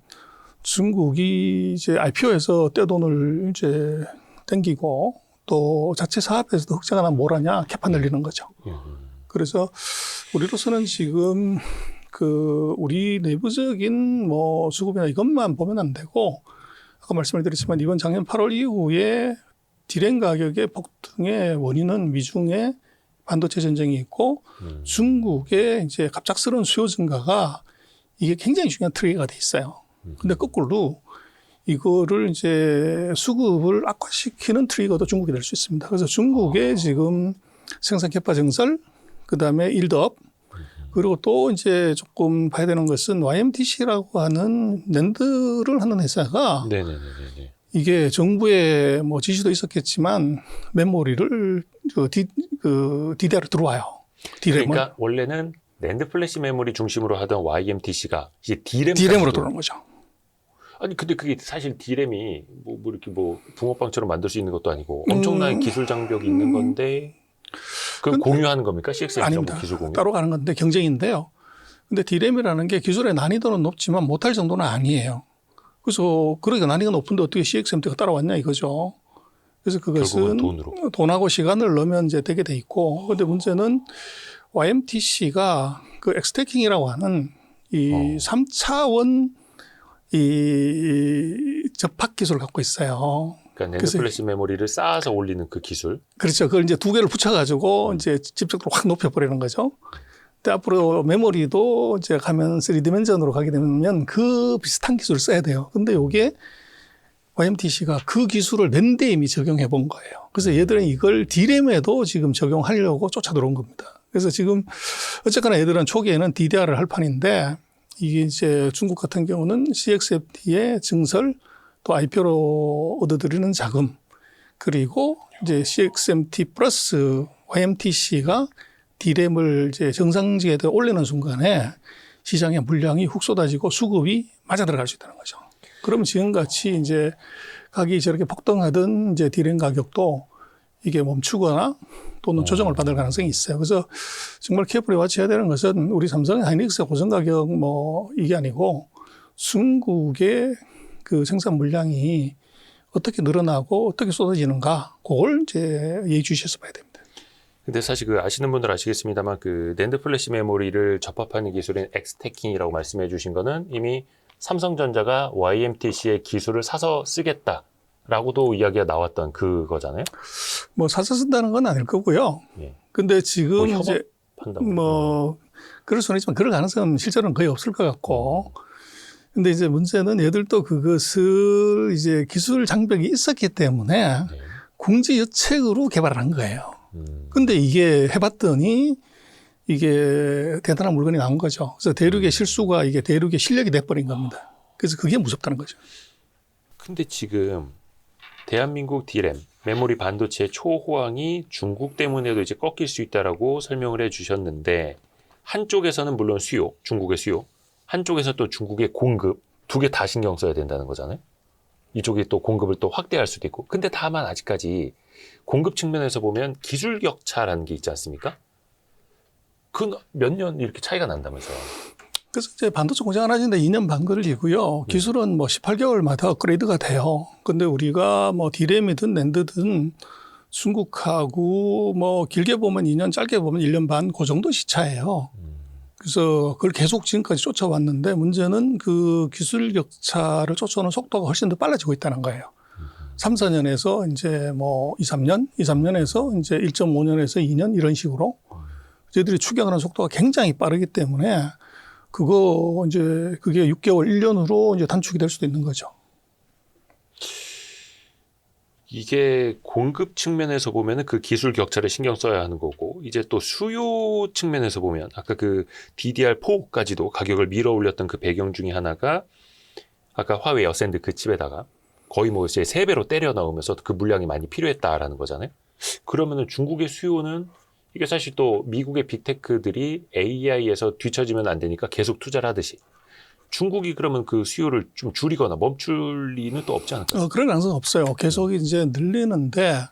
중국이 이제 IPO에서 떼돈을 이제 땡기고 또 자체 사업에서도 흑자가 나면 뭘 하냐? 캐파 늘리는 거죠. 그래서 우리로서는 지금 그 우리 내부적인 뭐 수급이나 이것만 보면 안 되고 아까 말씀을 드렸지만 이번 작년 8월 이후에 디램 가격의 폭등의 원인은 미중의 반도체 전쟁이 있고 중국의 이제 갑작스러운 수요 증가가 이게 굉장히 중요한 트리거가 돼 있어요. 근데 거꾸로 이거를 이제 수급을 악화시키는 트리거도 중국이 될 수 있습니다. 그래서 중국의 지금 생산 캐파 증설, 그 다음에 일드업, 그리고 또 이제 조금 봐야 되는 것은 YMTC라고 하는 낸드를 하는 회사가 네네네. 이게 정부의 뭐 지시도 있었겠지만 메모리를 DDR로 들어와요. 디램을. 그러니까 원래는 낸드 플래시 메모리 중심으로 하던 YMTC가 이제 디램으로 들어오는 거죠. 아니 근데 그게 사실 디램이 뭐 이렇게 뭐 붕어빵처럼 만들 수 있는 것도 아니고 엄청난 기술 장벽이 있는 건데 그걸 공유하는 겁니까? CXMT랑 아닙니다. 기술 공유? 따로 가는 건데 경쟁인데요. 근데 디램이라는 게 기술의 난이도는 높지만 못할 정도는 아니에요. 그래서 그러니까 난이가 높은데 어떻게 CXMT가 따라왔냐 이거죠. 그래서 그것은 결국은 돈하고 시간을 넣으면 이제 되게 돼 있고, 근데 문제는 YMTC가 그 엑스태킹이라고 하는 이 3차원 이 접합 기술을 갖고 있어요. 그러니까 낸드 플래시 메모리를 쌓아서 올리는 그 기술. 그렇죠. 그걸 이제 두 개를 붙여가지고 이제 집적도를 확 높여버리는 거죠. 근데 앞으로 메모리도 이제 가면 3디멘전으로 가게 되면 그 비슷한 기술을 써야 돼요. 근데 요게 YMTC가 그 기술을 낸드에 이미 적용해 본 거예요. 그래서 얘들은 이걸 D램에도 지금 적용하려고 쫓아 들어온 겁니다. 그래서 지금 어쨌거나 얘들은 초기에는 DDR을 할 판인데 이게 이제 중국 같은 경우는 CXMT의 증설 또 IPO로 얻어들이는 자금 그리고 이제 CXMT 플러스 YMTC가 D램을 이제 정상지에 올리는 순간에 시장의 물량이 훅 쏟아지고 수급이 맞아 들어갈 수 있다는 거죠. 그러면 지금같이 이제 가격이 저렇게 폭등하던 이제 D램 가격도 이게 멈추거나 또는 조정을 받을 가능성이 있어요. 그래서 정말 케어풀리 와치해야 되는 것은 우리 삼성의 하이닉스의 고정 가격 뭐 이게 아니고 중국의 그 생산 물량이 어떻게 늘어나고 어떻게 쏟아지는가 그걸 이제 예의주시해서 봐야 됩니다. 근데 사실 그 아시는 분들 아시겠습니다만 그 낸드 플래시 메모리를 접합하는 기술인 엑스태킹이라고 말씀해 주신 거는 이미 삼성전자가 YMTC의 기술을 사서 쓰겠다라고도 이야기가 나왔던 그거잖아요. 뭐 사서 쓴다는 건 아닐 거고요. 예. 근데 지금 뭐 이제 협업한다고. 뭐 그럴 수는 있지만 그럴 가능성은 실제로는 거의 없을 것 같고. 근데 이제 문제는 얘들도 그것을 이제 기술 장벽이 있었기 때문에 네. 궁지여책으로 개발을 한 거예요. 근데 이게 해봤더니 이게 대단한 물건이 나온 거죠. 그래서 대륙의 실수가 이게 대륙의 실력이 돼버린 겁니다. 그래서 그게 무섭다는 거죠. 근데 지금 대한민국 D램 메모리 반도체 초호황이 중국 때문에도 이제 꺾일 수 있다라고 설명을 해주셨는데 한쪽에서는 물론 수요, 중국의 수요, 한쪽에서 또 중국의 공급 두 개 다 신경 써야 된다는 거잖아요. 이쪽이 또 공급을 또 확대할 수도 있고. 근데 다만 아직까지 공급 측면에서 보면 기술 격차라는 게 있지 않습니까? 그 몇 년 이렇게 차이가 난다면서요. 그래서 이제 반도체 공장 하나인데 2년 반 걸리고요. 기술은 뭐 18개월마다 업그레이드가 돼요. 근데 우리가 뭐 D램이든 낸드든 중국하고 뭐 길게 보면 2년, 짧게 보면 1년 반 그 정도 시차예요. 그래서 그걸 계속 지금까지 쫓아왔는데 문제는 그 기술 격차를 쫓아오는 속도가 훨씬 더 빨라지고 있다는 거예요. 3, 4년에서 이제 뭐 2, 3년에서 이제 1.5년에서 2년 이런 식으로 저희들이 추격하는 속도가 굉장히 빠르기 때문에 그거 이제 그게 6개월, 1년으로 이제 단축이 될 수도 있는 거죠. 이게 공급 측면에서 보면은 그 기술 격차를 신경 써야 하는 거고, 이제 또 수요 측면에서 보면 아까 그 DDR4까지도 가격을 밀어 올렸던 그 배경 중에 하나가 아까 화웨이 어센드 그 칩에다가 거의 뭐 이제 3배로 때려 넣으면서 그 물량이 많이 필요했다라는 거잖아요. 그러면은 중국의 수요는 이게 사실 또 미국의 빅테크들이 AI에서 뒤처지면 안 되니까 계속 투자를 하듯이 중국이 그러면 그 수요를 좀 줄이거나 멈출 리는 또 없지 않을까요? 그럴 가능성은 없어요. 계속 이제 늘리는데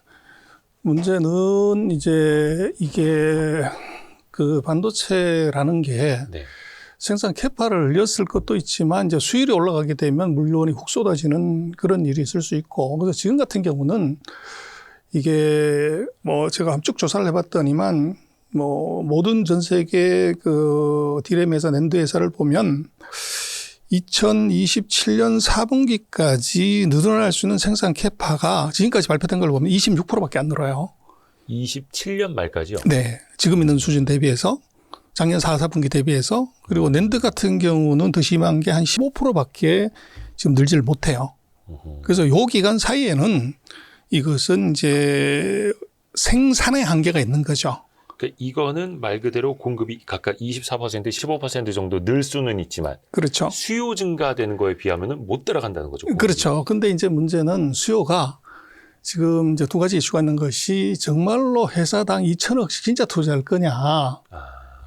문제는 이제 이게 그 반도체라는 게 네. 생산 캐파를 늘렸을 것도 있지만 이제 수율이 올라가게 되면 물건이 훅 쏟아지는 그런 일이 있을 수 있고, 그래서 지금 같은 경우는 이게 뭐 제가 쭉 조사를 해봤더니만 뭐 모든 전 세계 그 D램 회사, 낸드 회사를 보면 2027년 4분기까지 늘어날 수 있는 생산 캐파가 지금까지 발표된 걸 보면 26%밖에 안 늘어요. 27년 말까지요? 네. 지금 있는 수준 대비해서 작년 4, 4분기 대비해서, 그리고 낸드 같은 경우는 더 심한 게 한 15%밖에 지금 늘지를 못해요. 그래서 요 기간 사이에는 이것은 이제 생산의 한계가 있는 거죠. 그러니까 이거는 말 그대로 공급이 각각 24%, 15% 정도 늘 수는 있지만 그렇죠. 수요 증가되는 거에 비하면은 못 따라간다는 거죠. 공급이. 그렇죠. 근데 이제 문제는 수요가 지금 이제 두 가지 이슈가 있는 것이 정말로 회사당 2천억씩 진짜 투자할 거냐.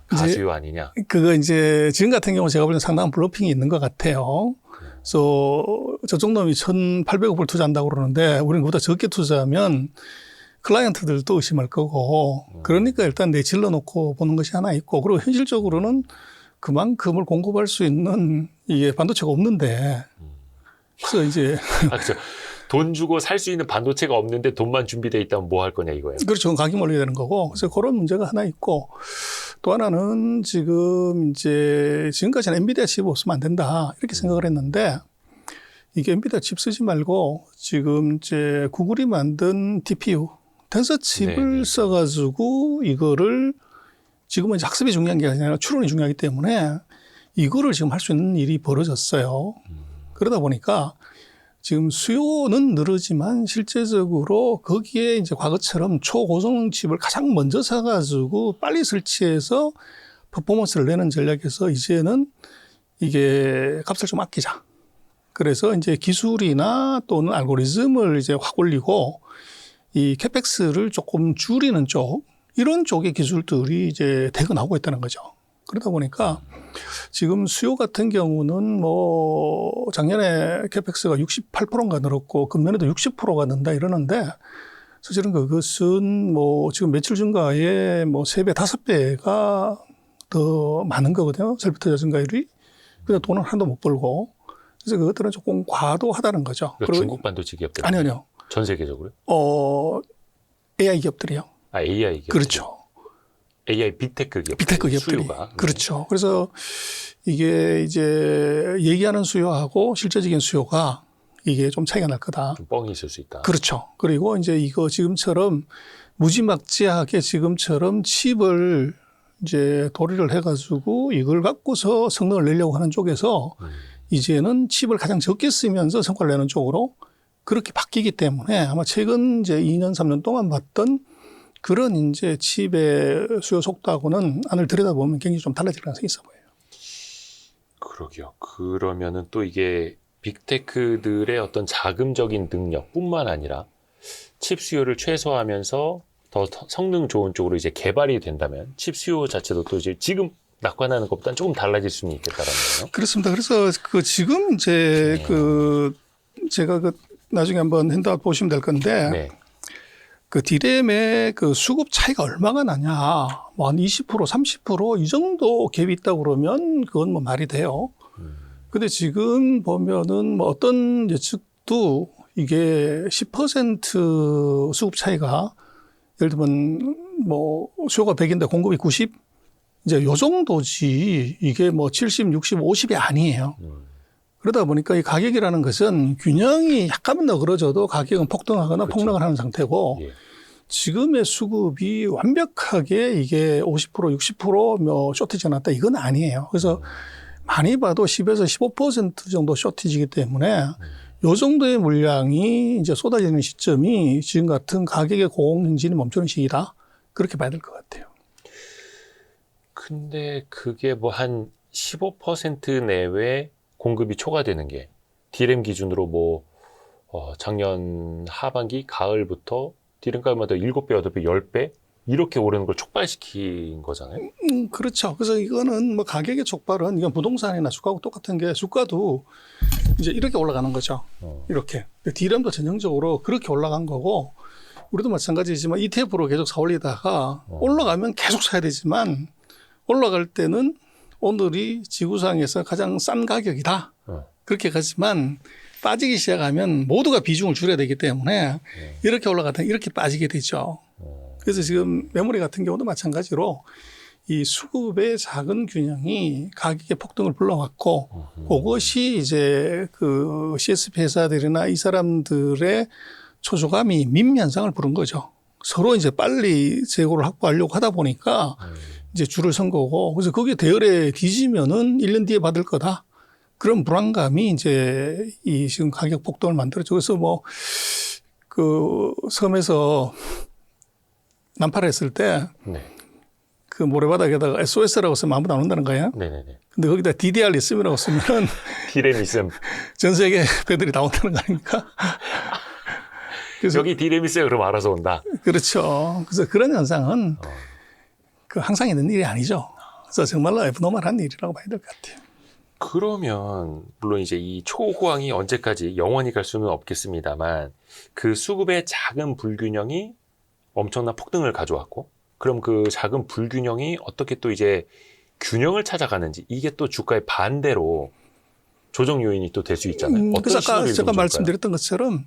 가수요 아니냐. 그거 이제 지금 같은 경우 제가 볼 때 상당한 블러핑이 있는 것 같아요. 그래서 저쪽 놈이 1,800억을 투자한다고 그러는데 우리는 그보다 적게 투자하면 클라이언트들도 의심할 거고, 그러니까 일단 내질러 놓고 보는 것이 하나 있고, 그리고 현실적으로는 그만큼을 공급할 수 있는 이게 반도체가 없는데 그래서 이제 아, 그렇죠. 돈 주고 살 수 있는 반도체가 없는데 돈만 준비되어 있다면 뭐 할 거냐 이거예요. 그렇죠. 가격이 올려야 되는 거고. 그래서 그런 문제가 하나 있고 또 하나는 지금 이제 지금까지는 엔비디아 칩 없으면 안 된다 이렇게 생각을 했는데 이게 엔비디아 칩 쓰지 말고 지금 이제 구글이 만든 TPU 텐서 칩을 네네. 써가지고 이거를 지금은 이제 학습이 중요한 게 아니라 추론이 중요하기 때문에 이거를 지금 할 수 있는 일이 벌어졌어요. 그러다 보니까 지금 수요는 늘지만 실제적으로 거기에 이제 과거처럼 초고성 칩을 가장 먼저 사가지고 빨리 설치해서 퍼포먼스를 내는 전략에서 이제는 이게 값을 좀 아끼자. 그래서 이제 기술이나 또는 알고리즘을 이제 확 올리고 이 캐펙스를 조금 줄이는 쪽 이런 쪽의 기술들이 이제 대거 나오고 있다는 거죠. 그러다 보니까 지금 수요 같은 경우는 뭐 작년에 캐펙스가 68%인가 늘었고 금년에도 60%가 는다 이러는데 사실은 그것은 뭐 지금 매출 증가에 뭐 3배, 5배가 더 많은 거거든요. 셀프 투자 증가율이. 그래서 돈은 하나도 못 벌고. 그래서 그것들은 조금 과도하다는 거죠. 그러니까 중국 반도체 기업들? 아니요. 전 세계적으로요? AI 기업들이요. 아, AI 기업. 그렇죠. AI 빅테크 기업. 빅테크 기업들이. 수요가. 그렇죠. 그래서 이게 이제 얘기하는 수요하고 실제적인 수요가 이게 좀 차이가 날 거다. 좀 뻥이 있을 수 있다. 그렇죠. 그리고 이제 이거 지금처럼 무지막지하게 지금처럼 칩을 이제 도리를 해가지고 이걸 갖고서 성능을 내려고 하는 쪽에서 이제는 칩을 가장 적게 쓰면서 성과를 내는 쪽으로 그렇게 바뀌기 때문에 아마 최근 이제 2년, 3년 동안 봤던 그런 이제 칩의 수요 속도하고는 안을 들여다보면 굉장히 좀 달라질 가능성이 있어 보여요. 그러게요. 그러면은 또 이게 빅테크들의 어떤 자금적인 능력뿐만 아니라 칩 수요를 최소화하면서 더 성능 좋은 쪽으로 이제 개발이 된다면 칩 수요 자체도 또 이제 지금 낙관하는 것보다는 조금 달라질 수는 있겠다라는 거예요. 그렇습니다. 그래서 그 지금 이제 그 제가 그 나중에 한번 핸드아웃 보시면 될 건데 네. 그 디램의 그 수급 차이가 얼마가 나냐. 뭐 한 20%, 30%이 정도 갭이 있다고 그러면 그건 뭐 말이 돼요. 근데 지금 보면은 뭐 어떤 예측도 이게 10% 수급 차이가 예를 들면 뭐 수요가 100인데 공급이 90? 이제 요 정도지 이게 뭐 70, 60, 50이 아니에요. 그러다 보니까 이 가격이라는 것은 균형이 약간만 너그러져도 가격은 폭등하거나 그렇죠. 폭락을 하는 상태고 예. 지금의 수급이 완벽하게 이게 50%, 60%뭐 쇼티지가 났다 이건 아니에요. 그래서 많이 봐도 10에서 15% 정도 쇼티지이기 때문에 요 정도의 물량이 이제 쏟아지는 시점이 지금 같은 가격의 고공행진이 멈추는 시기다. 그렇게 봐야 될 것 같아요. 근데 그게 뭐 한 15% 내외 공급이 초과되는 게 디램 기준으로 뭐 작년 하반기 가을부터 디램 가격마다 7배, 8배, 10배 이렇게 오르는 걸 촉발시킨 거잖아요. 그렇죠. 그래서 이거는 뭐 가격의 촉발은 이건 부동산이나 주가하고 똑같은 게 주가도 이제 이렇게 올라가는 거죠. 이렇게. 디램도 전형적으로 그렇게 올라간 거고 우리도 마찬가지지만 ETF로 계속 사 올리다가 올라가면 계속 사야 되지만 올라갈 때는 오늘이 지구상에서 가장 싼 가격이다. 그렇게 가지만 빠지기 시작하면 모두가 비중을 줄여야 되기 때문에 이렇게 올라가다 이렇게 빠지게 되죠. 그래서 지금 메모리 같은 경우도 마찬가지로 이 수급의 작은 균형이 가격의 폭등을 불러왔고 그것이 이제 그 CSP 회사들이나 이 사람들의 초조감이 밈 현상을 부른 거죠. 서로 이제 빨리 재고를 확보하려고 하다 보니까 이제 줄을 선 거고 그래서 거기에 대열에 뒤지면은 1년 뒤에 받을 거다. 그런 불안감이 이제 이 지금 가격 폭등을 만들었죠. 그래서 뭐 그 섬에서 난파를 했을 때 그 모래바닥에다가 SOS라고 쓰면 아무도 안 온다는 거야. 네네네. 근데 거기다 DDR 있음이라고 쓰면은 디램 있음. 전 세계 배들이 다 온다는 거 아닙니까? 그래서 여기 디램 있어요. 그럼 알아서 온다. 그렇죠. 그래서 그런 현상은 그 항상 있는 일이 아니죠. 그래서 정말로 애브노멀한 일이라고 봐야 될 것 같아요. 그러면 물론 이제 이 초호황이 언제까지 영원히 갈 수는 없겠습니다만 그 수급의 작은 불균형이 엄청난 폭등을 가져왔고 그럼 그 작은 불균형이 어떻게 또 이제 균형을 찾아가는지 이게 또 주가의 반대로 조정 요인이 또 될 수 있잖아요. 어떤 그래서 아까 시나리오를 제가 보여줄까요? 말씀드렸던 것처럼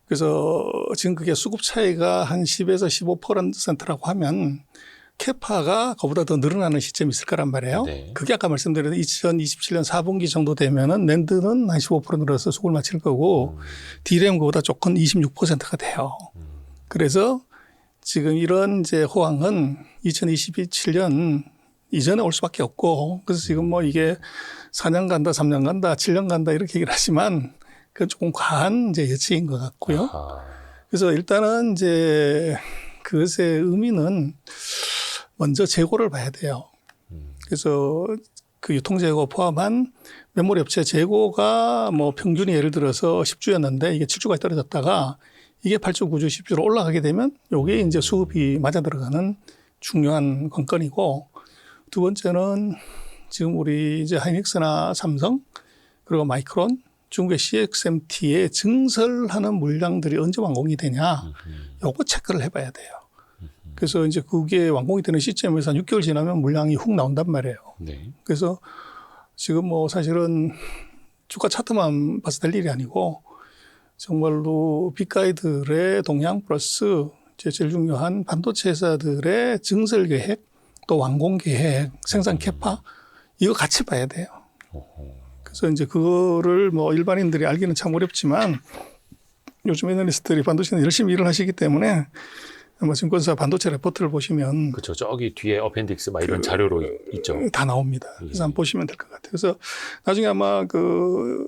그래서 지금 그게 수급 차이가 한 10에서 15%라고 하면 캐파가 그보다 더 늘어나는 시점이 있을 거란 말이에요. 네. 그게 아까 말씀드린 2027년 4분기 정도 되면은 낸드는 한 15% 늘어서 수급을 마칠 거고 디램 그보다 조금 26%가 돼요. 그래서 지금 이런 이제 호황은 2027년 이전에 올 수밖에 없고 그래서 지금 뭐 이게 4년 간다, 3년 간다, 7년 간다 이렇게 얘기를 하지만 그건 조금 과한 이제 예측인 것 같고요. 아하. 그래서 일단은 이제 그것의 의미는 먼저 재고를 봐야 돼요. 그래서 그 유통재고 포함한 메모리 업체 재고가 뭐 평균이 예를 들어서 10주였는데 이게 7주가 떨어졌다가 이게 8주, 9주, 10주로 올라가게 되면 요게 이제 수급이 맞아 들어가는 중요한 관건이고 두 번째는 지금 우리 이제 하이닉스나 삼성 그리고 마이크론 중국의 CXMT에 증설하는 물량들이 언제 완공이 되냐 요거 체크를 해봐야 돼요. 그래서 이제 그게 완공이 되는 시점에서 한 6개월 지나면 물량이 훅 나온단 말이에요. 네. 그래서 지금 뭐 사실은 주가 차트만 봐서 될 일이 아니고 정말로 빅가이들의 동향 플러스 제일 중요한 반도체 회사들의 증설 계획 또 완공 계획, 생산 캐파 이거 같이 봐야 돼요. 그래서 이제 그거를 뭐 일반인들이 알기는 참 어렵지만 요즘 애널리스트들이 반도체는 열심히 일을 하시기 때문에 아마 증권사 반도체 레포트를 보시면 그렇죠. 저기 뒤에 어펜딕스 막 이런 자료로 있죠. 다 나옵니다. 그래서 한번 보시면 될 것 같아요. 그래서 나중에 아마 그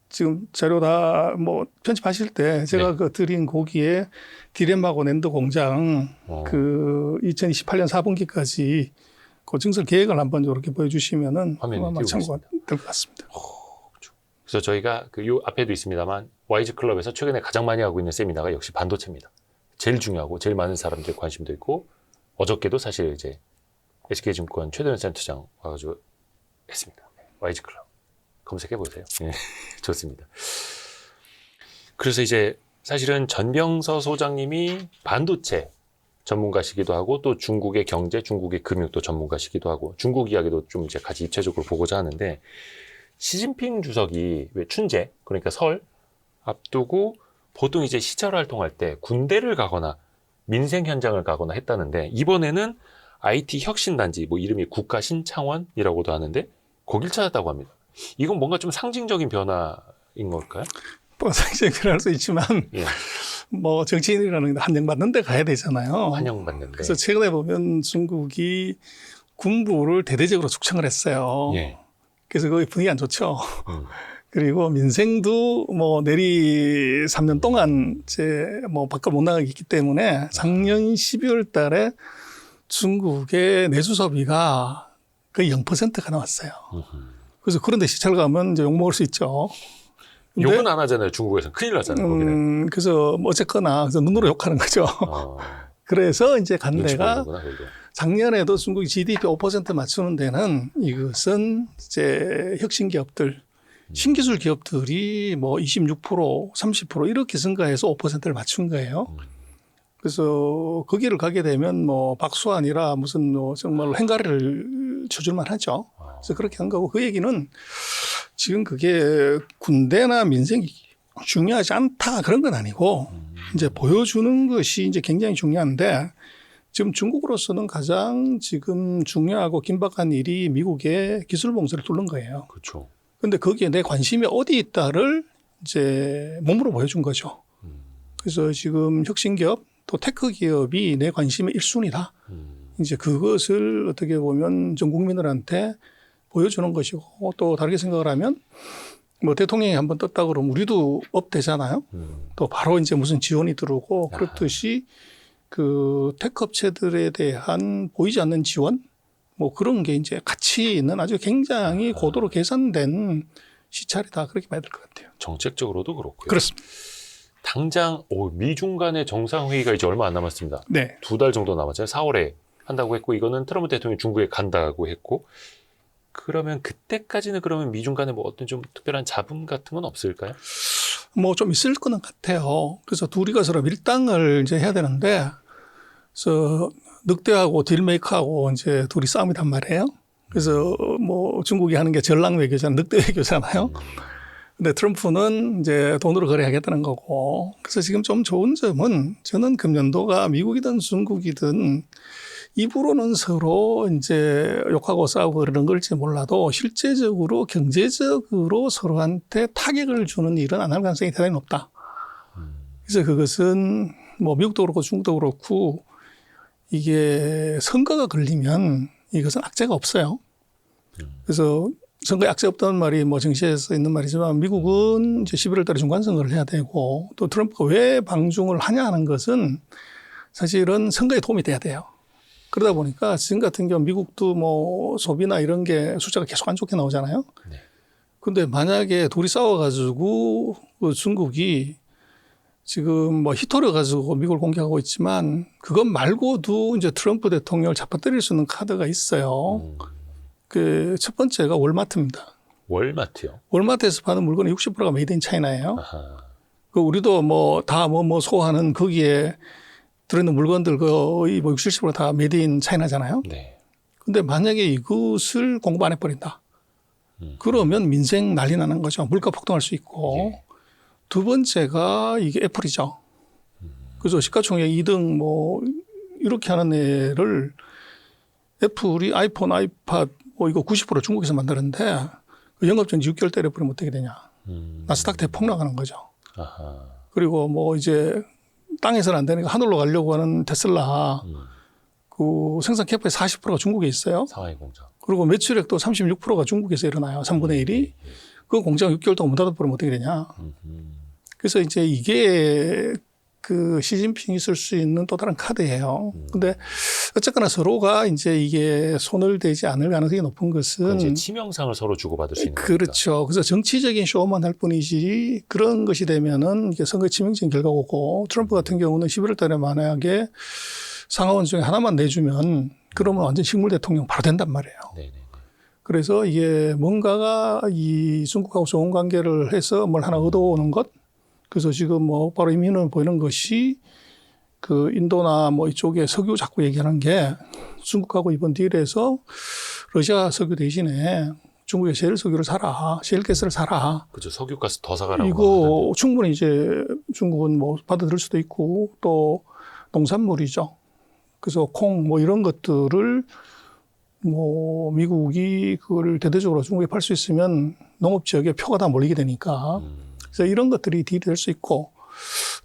지금 자료 다 뭐 편집하실 때 제가 네. 그 드린 거기에 디램하고 낸드 공장 그 2028년 4분기까지 그 증설 계획을 한번 이렇게 보여주시면은 화면에 아마 띄우고 참고가 될 것 같습니다. 그래서 저희가 그 요 앞에도 있습니다만 와이즈 클럽에서 최근에 가장 많이 하고 있는 세미나가 역시 반도체입니다. 제일 중요하고 제일 많은 사람들이 관심도 있고 어저께도 사실 이제 SK증권 최도현 센터장 와가지고 했습니다. 와이즈 클럽 검색해 보세요. 네, 좋습니다. 그래서 이제 사실은 전병서 소장님이 반도체 전문가시기도 하고 또 중국의 경제, 중국의 금융도 전문가시기도 하고 중국 이야기도 좀 이제 같이 입체적으로 보고자 하는데 시진핑 주석이 왜 춘제 그러니까 설 앞두고 보통 이제 시찰 활동할 때 군대를 가거나 민생 현장을 가거나 했다는데 이번에는 IT 혁신단지 뭐 이름이 국가신창원이라고도 하는데 거길 찾았다고 합니다. 이건 뭔가 좀 상징적인 변화인 걸까요? 뭐 상식적으로 할 수 있지만 예. 뭐 정치인이라는 게 환영받는 데 가야 되잖아요. 환영받는데. 그래서 최근에 보면 중국이 군부를 대대적으로 축청을 했어요. 예. 그래서 거기 분위기 안 좋죠. 그리고 민생도 뭐 내리 3년 동안 이제 뭐 밖을 못 나가기 있기 때문에 작년 12월 달에 중국의 내수 소비가 거의 0%가 나왔어요. 그래서 그런데 시찰 가면 이제 욕먹을 수 있죠. 근데 욕은 안 하잖아요. 중국에서 큰일 나잖아요. 거기는. 그래서 뭐 어쨌거나 그래서 눈으로 욕하는 거죠. 그래서 이제 간 눈치 데가 보는구나, 거기도. 작년에도 중국이 GDP 5% 맞추는 데는 이것은 이제 혁신 기업들, 신기술 기업들이 뭐 26%, 30% 이렇게 증가해서 5%를 맞춘 거예요. 그래서 거기를 가게 되면 뭐 박수 아니라 무슨 뭐 정말 행가리를 쳐줄만 하죠. 그래서 그렇게 한 거고 그 얘기는 지금 그게 군대나 민생이 중요하지 않다 그런 건 아니고 이제 보여주는 것이 이제 굉장히 중요한데 지금 중국으로서는 가장 지금 중요하고 긴박한 일이 미국의 기술 봉쇄를 뚫는 거예요. 그렇죠. 그런데 거기에 내 관심이 어디 있다를 이제 몸으로 보여준 거죠. 그래서 지금 혁신 기업 또 테크 기업이 내 관심의 1순위다. 이제 그것을 어떻게 보면 전 국민들한테 보여주는 것이고 또 다르게 생각을 하면 뭐 대통령이 한번 떴다 그러면 우리도 업 되잖아요. 또 바로 이제 무슨 지원이 들어오고 그렇듯이 그 테크 업체들에 대한 보이지 않는 지원 뭐 그런 게 이제 같이 있는 아주 굉장히 고도로 계산된 시찰이다 그렇게 봐야 될 것 같아요. 정책적으로도 그렇고요. 그렇습니다. 당장 미중 간의 정상회의가 이제 얼마 안 남았습니다. 네. 2달 정도 남았잖아요. 4월에 한다고 했고 이거는 트럼프 대통령이 중국에 간다고 했고 그러면 그때까지는 그러면 미중 간에 뭐 어떤 좀 특별한 잡음 같은 건 없을까요? 뭐 좀 있을 거는 같아요. 그래서 둘이가 서로 밀당을 이제 해야 되는데, 그래서 늑대하고 딜메이커하고 이제 둘이 싸움이단 말이에요. 그래서 뭐 중국이 하는 게 전략 외교잖아요. 늑대 외교잖아요. 근데 트럼프는 이제 돈으로 거래하겠다는 거고. 그래서 지금 좀 좋은 점은 저는 금년도가 미국이든 중국이든 입으로는 서로 이제 욕하고 싸우고 그러는 걸지 몰라도 실제적으로 경제적으로 서로한테 타격을 주는 일은 안 할 가능성이 대단히 높다. 그래서 그것은 뭐 미국도 그렇고 중국도 그렇고 이게 선거가 걸리면 이것은 악재가 없어요. 그래서 선거에 악재 없다는 말이 뭐 정시에서 있는 말이지만 미국은 이제 11월 달에 중간선거를 해야 되고 또 트럼프가 왜 방중을 하냐 하는 것은 사실은 선거에 도움이 돼야 돼요. 그러다 보니까 지금 같은 경우 미국도 뭐 소비나 이런 게 숫자가 계속 안 좋게 나오잖아요. 네. 근데 만약에 둘이 싸워가지고 그 중국이 지금 뭐 히토를 가지고 미국을 공격하고 있지만 그것 말고도 이제 트럼프 대통령을 잡아뜨릴 수 있는 카드가 있어요. 그 첫 번째가 월마트입니다. 월마트요? 월마트에서 파는 물건의 60%가 메이드 인 차이나예요. 아하. 그 우리도 뭐 다 뭐 소화하는 거기에 들어있는 물건들 거의 뭐 60, 70%다 메이드 인 차이나잖아요. 네. 근데 만약에 이것을 공부 안 해버린다. 그러면 민생 난리 나는 거죠. 물가 폭등할 수 있고. 예. 두 번째가 이게 애플이죠. 그래서 시가총액 2등 뭐 이렇게 하는 애를 애플이 아이폰, 아이팟 뭐 이거 90% 중국에서 만드는데 그 영업전지 6개월 때려버리면 어떻게 되냐. 나스닥 대폭락하는 거죠. 아하. 그리고 뭐 이제 땅에서는 안 되니까 하늘로 가려고 하는 테슬라 그 생산 캐파의 40%가 중국에 있어요. 상하이 공장. 그리고 매출액도 36%가 중국에서 일어나요. 3분의 1이. 그 공장 6개월 동안 못 닫아버리면 어떻게 되냐. 그래서 이제 이게 그 시진핑이 쓸 수 있는 또 다른 카드예요. 근데 어쨌거나 서로가 이제 이게 손을 대지 않을 가능성이 높은 것은 이제 치명상을 서로 주고받을 수 있는 거니까. 그렇죠. 그래서 정치적인 쇼만 할 뿐이지 그런 것이 되면은 이게 선거에 치명적인 결과가 오고 트럼프 같은 경우는 11월 달에 만약에 상하원 중에 하나만 내주면 그러면 완전 식물 대통령 바로 된단 말이에요. 네네. 그래서 이게 뭔가가 이 중국하고 좋은 관계를 해서 뭘 하나 얻어오는 것. 그래서 지금 뭐 바로 이민을 보이는 것이 그 인도나 뭐 이쪽에 석유 자꾸 얘기하는 게 중국하고 이번 딜에서 러시아 석유 대신에 중국의 셰일 석유를 사라. 셰일 가스를 사라. 그죠. 석유가스 더 사가라고. 이거 하던데. 충분히 이제 중국은 뭐 받아들일 수도 있고 또 농산물이죠. 그래서 콩 뭐 이런 것들을 뭐 미국이 그걸 대대적으로 중국에 팔 수 있으면 농업 지역에 표가 다 몰리게 되니까 그래서 이런 것들이 딜이 될 수 있고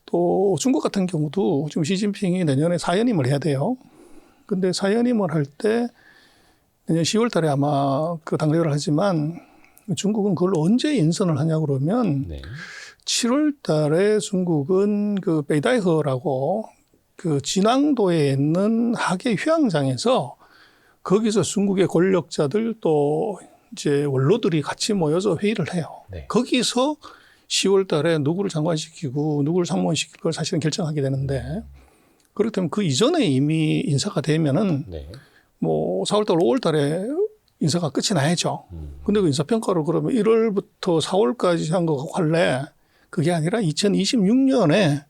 또 중국 같은 경우도 지금 시진핑이 내년에 사연임을 해야 돼요. 근데 사연임을 할 때 내년 10월 달에 아마 그 당대회를 하지만 중국은 그걸 언제 인선을 하냐 그러면 네. 7월 달에 중국은 그 베이다이허라고 그 진앙도에 있는 하계 휴양장에서 거기서 중국의 권력자들 또 이제 원로들이 같이 모여서 회의를 해요. 네. 거기서 10월 달에 누구를 장관시키고 누구를 상무원시킬 걸 사실은 결정하게 되는데 그렇다면 그 이전에 이미 인사가 되면은 네. 뭐 4월 달, 5월 달에 인사가 끝이 나야죠. 근데 그 인사평가를 그러면 1월부터 4월까지 한 거 할래? 그게 아니라 2026년에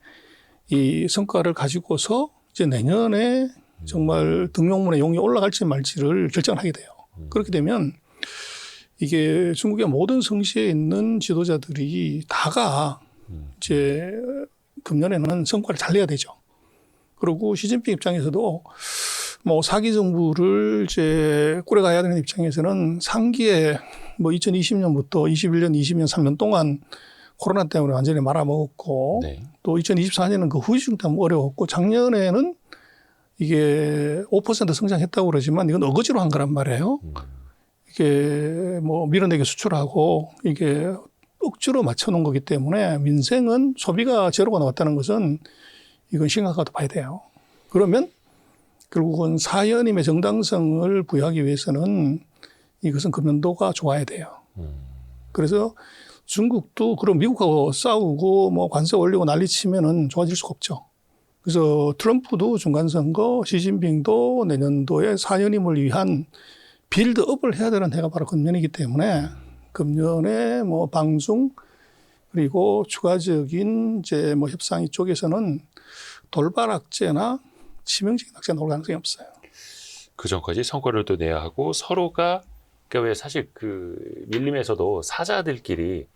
이 성과를 가지고서 이제 내년에 정말 등용문에 용이 올라갈지 말지를 결정하게 돼요. 그렇게 되면 이게 중국의 모든 성시에 있는 지도자들이 다가 이제 금년에는 성과를 잘 내야 되죠. 그리고 시진핑 입장에서도 뭐 4기 정부를 이제 꾸려가야 되는 입장에서는 3기에 뭐 2020년부터 21년, 22년 3년 동안 코로나 때문에 완전히 말아먹었고 네. 또 2024년은 그 후유증 때문에 어려웠고 작년에는 이게 5% 성장했다고 그러지만 이건 어거지로 한 거란 말이에요. 이게 뭐 밀어내기 수출하고 이게 억지로 맞춰놓은 거기 때문에 민생은 소비가 제로가 나왔다는 것은 이건 심각하다고 봐야 돼요. 그러면 결국은 사연임의 정당성을 부여하기 위해서는 이것은 금년도가 좋아야 돼요. 그래서 중국도 그럼 미국하고 싸우고 뭐 관세 올리고 난리 치면은 좋아질 수가 없죠. 그래서 트럼프도 중간선거, 시진핑도 내년도에 사연임을 위한 빌드업을 해야 되는 해가 바로 금년이기 때문에 금년에 뭐 방중 그리고 추가적인 이제 뭐 협상 이쪽에서는 돌발 악재나 치명적인 악재가 나올 가능성이 없어요. 그 전까지 성과를 또 내야 하고 서로가 그러니까 왜 사실 그 밀림에서도 사자들끼리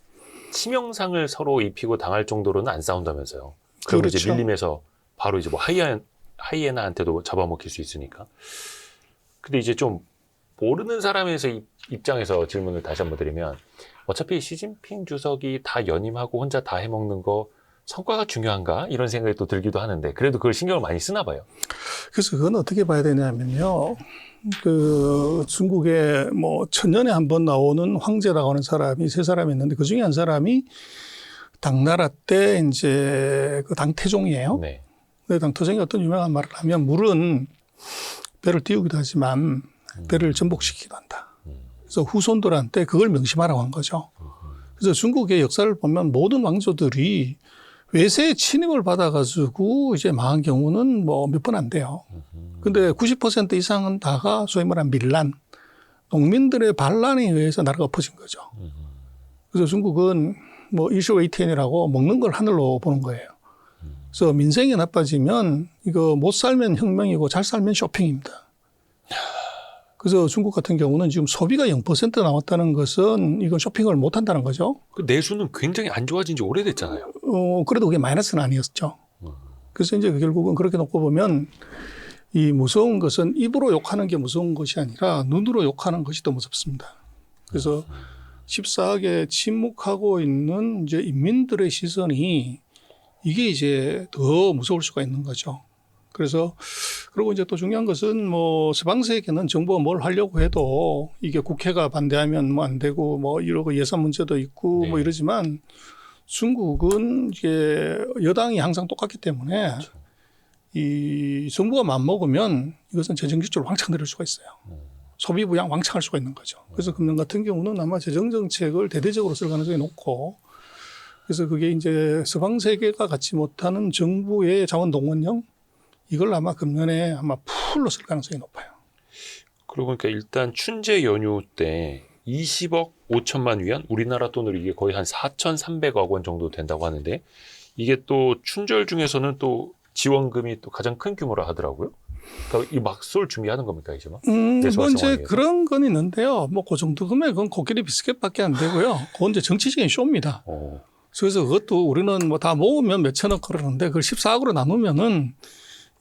치명상을 서로 입히고 당할 정도로는 안 싸운다면서요. 그리고 이제 그렇죠. 밀림에서 바로 이제 뭐 하이에나한테도 잡아먹힐 수 있으니까. 근데 이제 좀 모르는 사람에서 입장에서 질문을 다시 한번 드리면 어차피 시진핑 주석이 다 연임하고 혼자 다 해먹는 거 성과가 중요한가? 이런 생각이 또 들기도 하는데 그래도 그걸 신경을 많이 쓰나 봐요. 그래서 그건 어떻게 봐야 되냐면요. 그 중국에 뭐 천년에 한 번 나오는 황제라고 하는 사람이 세 사람이 있는데 그 중에 한 사람이 당나라 때 이제 그 당태종이에요. 네. 근데 당태종이 어떤 유명한 말을 하면 물은 배를 띄우기도 하지만 배를 전복시키기도 한다. 그래서 후손들한테 그걸 명심하라고 한 거죠. 그래서 중국의 역사를 보면 모든 왕조들이 외세의 침입을 받아가지고 이제 망한 경우는 뭐 몇 번 안 돼요. 근데 90% 이상은 다가 소위 말하는 밀란, 농민들의 반란에 의해서 나라가 엎어진 거죠. 그래서 중국은 뭐 일시웨이티엔이라고 먹는 걸 하늘로 보는 거예요. 그래서 민생이 나빠지면 이거 못 살면 혁명이고 잘 살면 쇼핑입니다. 그래서 중국 같은 경우는 지금 소비가 0% 나왔다는 것은 이건 쇼핑을 못 한다는 거죠. 그 내수는 굉장히 안 좋아진 지 오래됐잖아요. 그래도 그게 마이너스는 아니었죠. 그래서 이제 결국은 그렇게 놓고 보면 이 무서운 것은 입으로 욕하는 게 무서운 것이 아니라 눈으로 욕하는 것이 더 무섭습니다. 그래서 14억에 침묵하고 있는 이제 인민들의 시선이 이게 이제 더 무서울 수가 있는 거죠. 그래서 그리고 이제 또 중요한 것은 뭐 서방세계는 정부가 뭘 하려고 해도 이게 국회가 반대하면 뭐 안 되고 뭐 이러고 예산 문제도 있고 네. 뭐 이러지만 중국은 이게 여당이 항상 똑같기 때문에 그렇죠. 이 정부가 맘먹으면 이것은 재정지출을 왕창 내릴 수가 있어요. 소비 부양 왕창 할 수가 있는 거죠. 그래서 금년 같은 경우는 아마 재정정책을 대대적으로 쓸 가능성이 높고 그래서 그게 이제 서방 세계가 갖지 못하는 정부의 자원 동원령 이걸 아마 금년에 아마 풀로 쓸 가능성이 높아요. 그러고 보니까 일단 춘제 연휴 때 20억 5천만 위안 우리나라 돈으로 이게 거의 한 4,300억 원 정도 된다고 하는데 이게 또 춘절 중에서는 또 지원금이 또 가장 큰 규모라 하더라고요. 그러니까 이 막 쏠 준비하는 겁니까 이제 막? 뭐 이제 그런 건 있는데요. 뭐 그 정도 금액은 코끼리 비스켓밖에 안 되고요. 그건 이제 정치적인 쇼입니다. 그래서 그것도 우리는 뭐 다 모으면 몇천억 그러는데 그걸 14억으로 나누면은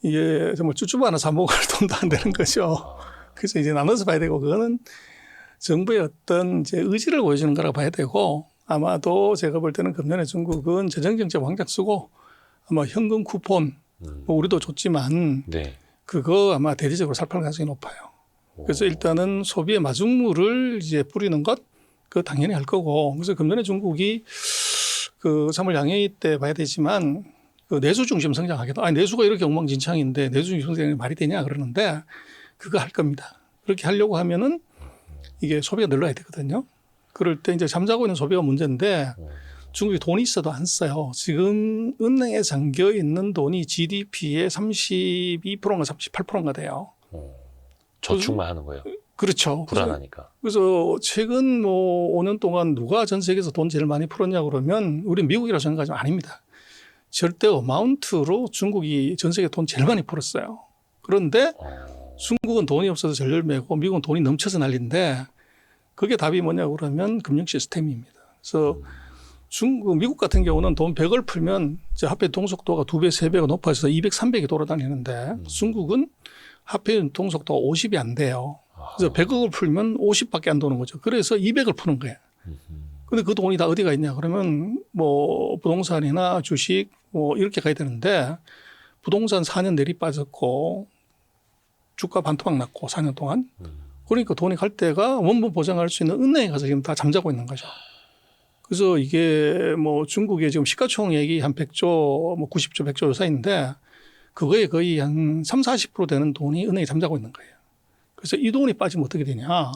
이게 정말 쭈쭈바 하나 사 먹을 돈도 안 되는 거죠. 그래서 이제 나눠서 봐야 되고 그거는 정부의 어떤 이제 의지를 보여주는 거라고 봐야 되고 아마도 제가 볼 때는 금년에 중국은 재정정책 왕창 쓰고 아마 현금 쿠폰 뭐 우리도 줬지만 네. 그거 아마 대대적으로 살팔 가능성이 높아요. 그래서 일단은 소비의 마중물을 이제 뿌리는 것 그거 당연히 할 거고 그래서 금년에 중국이 그 3월 양회의 때 봐야 되지만 그 내수 중심 성장하겠다. 아니 내수가 이렇게 엉망진창인데 내수 중심 성장이 말이 되냐 그러는데 그거 할 겁니다. 그렇게 하려고 하면은 이게 소비가 늘어야 되거든요. 그럴 때 이제 잠자고 있는 소비가 문제인데 중국이 돈이 있어도 안 써요. 지금 은행에 잠겨 있는 돈이 GDP의 32%인가 38%인가 돼요. 저축만 하는 거예요. 그렇죠. 불안하니까. 그래서 최근 뭐 5년 동안 누가 전 세계에서 돈 제일 많이 풀었냐 그러면 우리 미국이라고 생각하지만 아닙니다. 절대 어마운트로 중국이 전 세계 돈 제일 많이 풀었어요. 그런데 중국은 돈이 없어서 절렬매고 미국은 돈이 넘쳐서 난리인데 그게 답이 뭐냐고 그러면 금융 시스템입니다. 그래서 미국 같은 경우는 돈 100을 풀면 화폐 동속도가 2배, 3배가 높아져서 200, 300이 돌아다니는데 중국은 화폐 동속도가 50이 안 돼요. 그래서 100억을 풀면 50밖에 안 도는 거죠. 그래서 200을 푸는 거예요. 근데 그 돈이 다 어디가 있냐 그러면 뭐 부동산이나 주식 뭐 이렇게 가야 되는데 부동산 4년 내리 빠졌고 주가 반토막 났고 4년 동안 그러니까 돈이 갈 때가 원본 보장할 수 있는 은행에 가서 지금 다 잠자고 있는 거죠. 그래서 이게 뭐 중국의 지금 시가총액이 한 100조 뭐 90조 100조 사이인데 그거에 거의 한 3, 40% 되는 돈이 은행에 잠자고 있는 거예요. 그래서 이 돈이 빠지면 어떻게 되냐.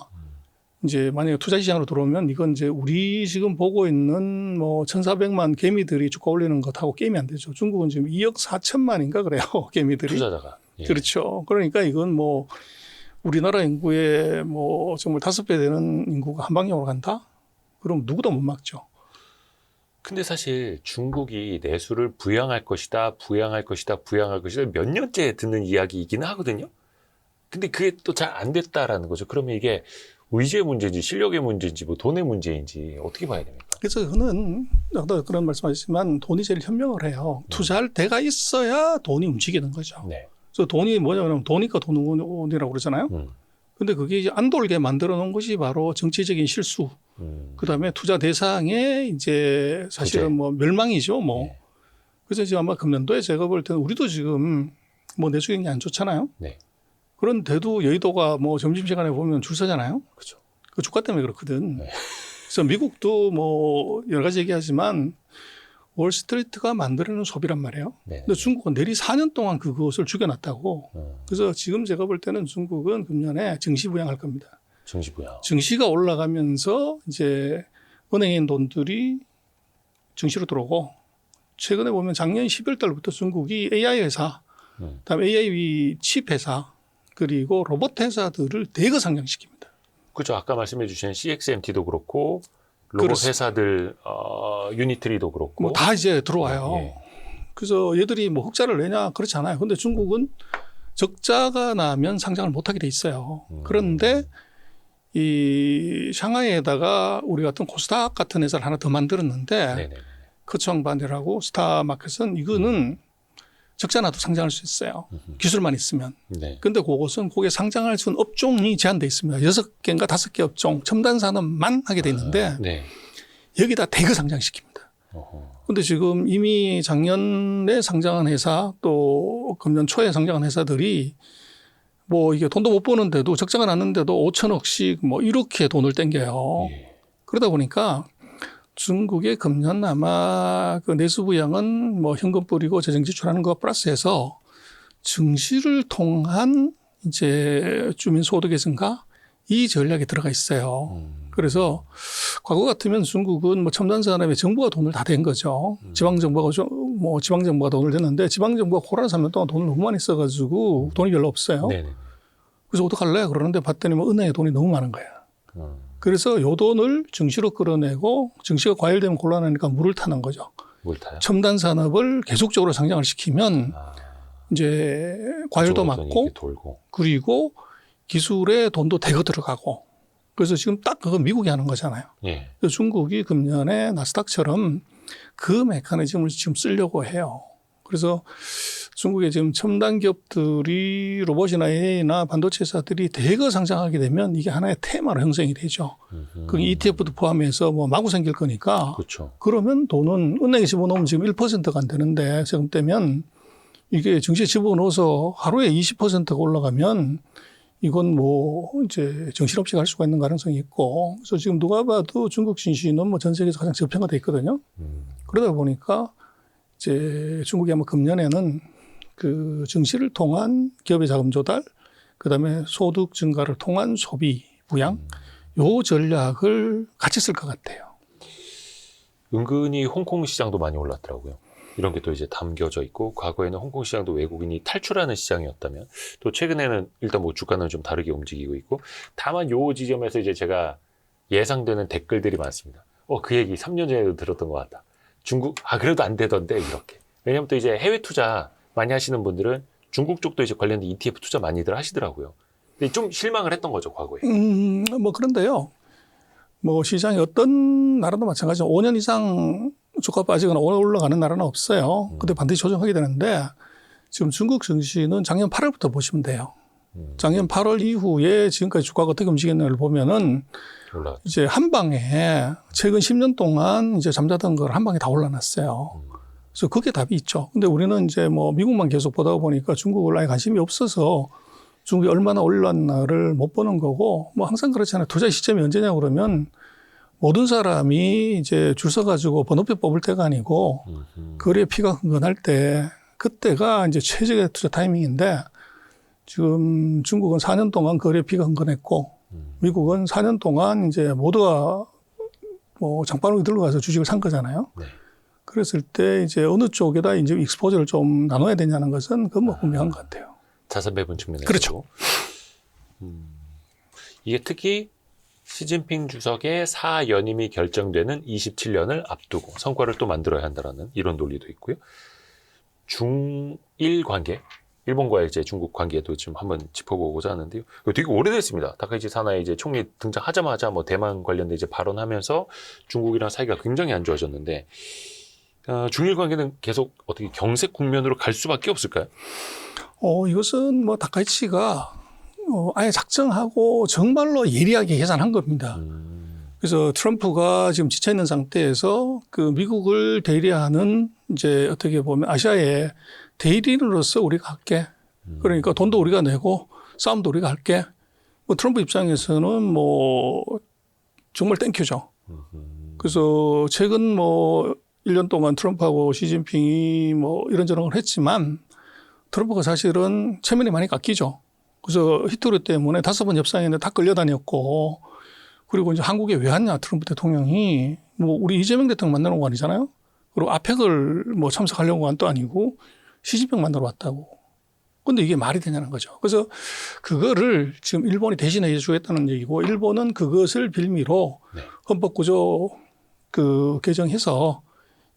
이제 만약에 투자 시장으로 들어오면 이건 이제 우리 지금 보고 있는 뭐 1,400만 개미들이 주가 올리는 것하고 게임이 안 되죠. 중국은 지금 2억 4천만인가 그래요. 개미들이. 투자자가. 예. 그렇죠. 그러니까 이건 뭐 우리나라 인구의 뭐 정말 5배 되는 인구가 한 방향으로 간다? 그럼 누구도 못 막죠. 근데 사실 중국이 내수를 부양할 것이다, 부양할 것이다, 부양할 것이다 몇 년째 듣는 이야기이긴 하거든요. 근데 그게 또 잘 안 됐다라는 거죠. 그러면 이게 의지의 문제인지 실력의 문제인지 뭐 돈의 문제인지 어떻게 봐야 됩니까? 그래서 저는 아까 그런 말씀하셨지만 돈이 제일 현명을 해요. 투자할 데가 있어야 돈이 움직이는 거죠. 네. 그래서 돈이 뭐냐면 돈이니까 돈이라고 그러잖아요. 근데 그게 이제 안 돌게 만들어 놓은 것이 바로 정치적인 실수. 그다음에 투자 대상의 이제 사실은 뭐 멸망이죠. 뭐. 네. 그래서 지금 아마 금년도에 제가 볼 때는 우리도 지금 뭐 내수경이 안 좋잖아요. 네. 그런데도 여의도가 뭐 점심시간에 보면 줄 서잖아요. 그렇죠. 그 주가 때문에 그렇거든. 네. 그래서 미국도 뭐 여러 가지 얘기하지만 월스트리트가 만들어낸 소비란 말이에요. 네. 근데 중국은 내리 4년 동안 그것을 죽여놨다고. 그래서 지금 제가 볼 때는 중국은 금년에 증시 부양할 겁니다. 증시 부양. 증시가 올라가면서 이제 은행인 돈들이 증시로 들어오고 최근에 보면 작년 12월 달부터 중국이 AI 회사, 그다음에 AI 칩 회사 그리고 로봇 회사들을 대거 상장시킵니다. 그렇죠. 아까 말씀해 주신 CXMT도 그렇고 로봇 그렇습니다. 회사들 유니트리도 그렇고 뭐 다 이제 들어와요. 예. 그래서 얘들이 뭐 흑자를 내냐 그렇지 않아요. 근데 중국은 적자가 나면 상장을 못하게 돼 있어요. 그런데 이 샹하이에다가 우리 같은 코스닥 같은 회사를 하나 더 만들었는데 네네. 크청반이라고 스타마켓은 이거는 적자 나도 상장할 수 있어요. 기술만 있으면. 네. 근데 그것은 거기에 상장할 수 있는 업종이 제한돼 있습니다. 6개인가 5개 업종, 첨단 산업만 하게 돼 있는데 네. 여기다 대거 상장시킵니다. 근데 지금 이미 작년에 상장한 회사 또 금년 초에 상장한 회사들이 뭐 이게 돈도 못 버는데도 적자가 났는데도 5천억씩 뭐 이렇게 돈을 땡겨요. 예. 그러다 보니까 중국의 금년 아마 그 내수 부양은 뭐 현금 뿌리고 재정 지출하는 거 플러스해서 증시를 통한 이제 주민 소득의 증가 이 전략에 들어가 있어요. 그래서 과거 같으면 중국은 뭐 첨단 산업에 정부가 돈을 다 댄 거죠. 지방 정부가 돈을 댔는데 지방 정부가 코로나 3년 동안 돈을 너무 많이 써가지고 돈이 별로 없어요. 네네. 그래서 어떡할래? 그러는데 봤더니 뭐 은행에 돈이 너무 많은 거야. 그래서 요 돈을 증시로 끌어내고 증시가 과열되면 곤란하니까 물을 타는 거죠. 뭘 타요? 첨단 산업을 계속적으로 상장을 시키면 이제 과열도 그쪽으로 돈이 막고 이렇게 돌고. 그리고 기술에 돈도 대거 들어가고 그래서 지금 딱 그거 미국이 하는 거잖아요. 예. 그래서 중국이 금년에 나스닥처럼 그 메커니즘을 지금 쓰려고 해요. 그래서 중국의 지금 첨단 기업들이 로봇이나 AI나 반도체 회사들이 대거 상장하게 되면 이게 하나의 테마로 형성이 되죠. 그 ETF도 포함해서 뭐 마구 생길 거니까. 그렇죠. 그러면 돈은 은행에 집어넣으면 지금 1%가 안 되는데 세금 떼면 이게 증시에 집어넣어서 하루에 20%가 올라가면 이건 뭐 이제 정신없이 갈 수가 있는 가능성이 있고 그래서 지금 누가 봐도 중국 증시는 뭐 전 세계에서 가장 저평가돼 있거든요. 그러다 보니까 이제 중국이 아마 금년에는 그 증시를 통한 기업의 자금 조달, 그다음에 소득 증가를 통한 소비 부양, 요 전략을 같이 쓸 것 같아요. 은근히 홍콩 시장도 많이 올랐더라고요. 이런 게 또 이제 담겨져 있고 과거에는 홍콩 시장도 외국인이 탈출하는 시장이었다면 또 최근에는 일단 뭐 주가는 좀 다르게 움직이고 있고 다만 요 지점에서 이제 제가 예상되는 댓글들이 많습니다. 그 얘기 3년 전에도 들었던 것 같다. 중국 그래도 안 되던데 이렇게. 왜냐면 또 이제 해외 투자 많이 하시는 분들은 중국 쪽도 이제 관련된 ETF 투자 많이들 하시더라고요. 근데 좀 실망을 했던 거죠 과거에. 뭐 그런데요. 뭐 시장이 어떤 나라도 마찬가지로 5년 이상 주가 빠지거나 올라가는 나라는 없어요. 근데 반드시 조정하게 되는데 지금 중국 증시는 작년 8월부터 보시면 돼요. 작년 8월 이후에 지금까지 주가가 어떻게 움직였는지를 보면은 올라. 이제 한 방에 최근 10년 동안 이제 잠자던 걸 한 방에 다 올라놨어요. 그래서 그게 답이 있죠. 근데 우리는 이제 뭐 미국만 계속 보다 보니까 중국을 아예 관심이 없어서 중국이 얼마나 올랐나를 못 보는 거고 뭐 항상 그렇잖아요. 투자 시점이 언제냐고 그러면 모든 사람이 이제 줄 서가지고 번호표 뽑을 때가 아니고 거리에 피가 흥건할 때 그때가 이제 최적의 투자 타이밍인데 지금 중국은 4년 동안 거리에 피가 흥건했고 미국은 4년 동안 이제 모두가 뭐 장바구니 들고 가서 주식을 산 거잖아요. 네. 그랬을 때 이제 어느 쪽에다 이제 익스포저를 좀 나눠야 되냐는 것은 그건 뭐 분명한 것 같아요. 자산 배분 측면에서. 그렇죠. 이게 특히 시진핑 주석의 사연임이 결정되는 27년을 앞두고 성과를 또 만들어야 한다는 이런 논리도 있고요. 중일 관계, 일본과의 이제 중국 관계도 좀 한번 짚어보고자 하는데요. 이거 되게 오래됐습니다. 다카이치 사나이 이제 총리 등장하자마자 뭐 대만 관련된 이제 발언하면서 중국이랑 사이가 굉장히 안 좋아졌는데 중일 관계는 계속 어떻게 경색 국면으로 갈 수밖에 없을까요? 이것은 뭐 다카이치가 아예 작정하고 정말로 예리하게 계산한 겁니다. 그래서 트럼프가 지금 지쳐 있는 상태에서 그 미국을 대리하는 이제 어떻게 보면 아시아의 대리인으로서 우리가 할게. 그러니까 돈도 우리가 내고 싸움도 우리가 할게. 뭐 트럼프 입장에서는 뭐 정말 땡큐죠. 그래서 최근 뭐 1년 동안 트럼프하고 시진핑이 뭐 이런저런 걸 했지만 트럼프가 사실은 체면이 많이 깎이죠. 그래서 히토리 때문에 5번 협상했는데 다 끌려다녔고 그리고 이제 한국에 왜 왔냐 트럼프 대통령이 뭐 우리 이재명 대통령 만나는 거 아니잖아요. 그리고 아펙을 뭐 참석하려고 한 또 아니고 시진핑 만나러 왔다고. 근데 이게 말이 되냐는 거죠. 그래서 그거를 지금 일본이 대신해 주겠다는 얘기고 일본은 그것을 빌미로 네. 헌법구조 그 개정해서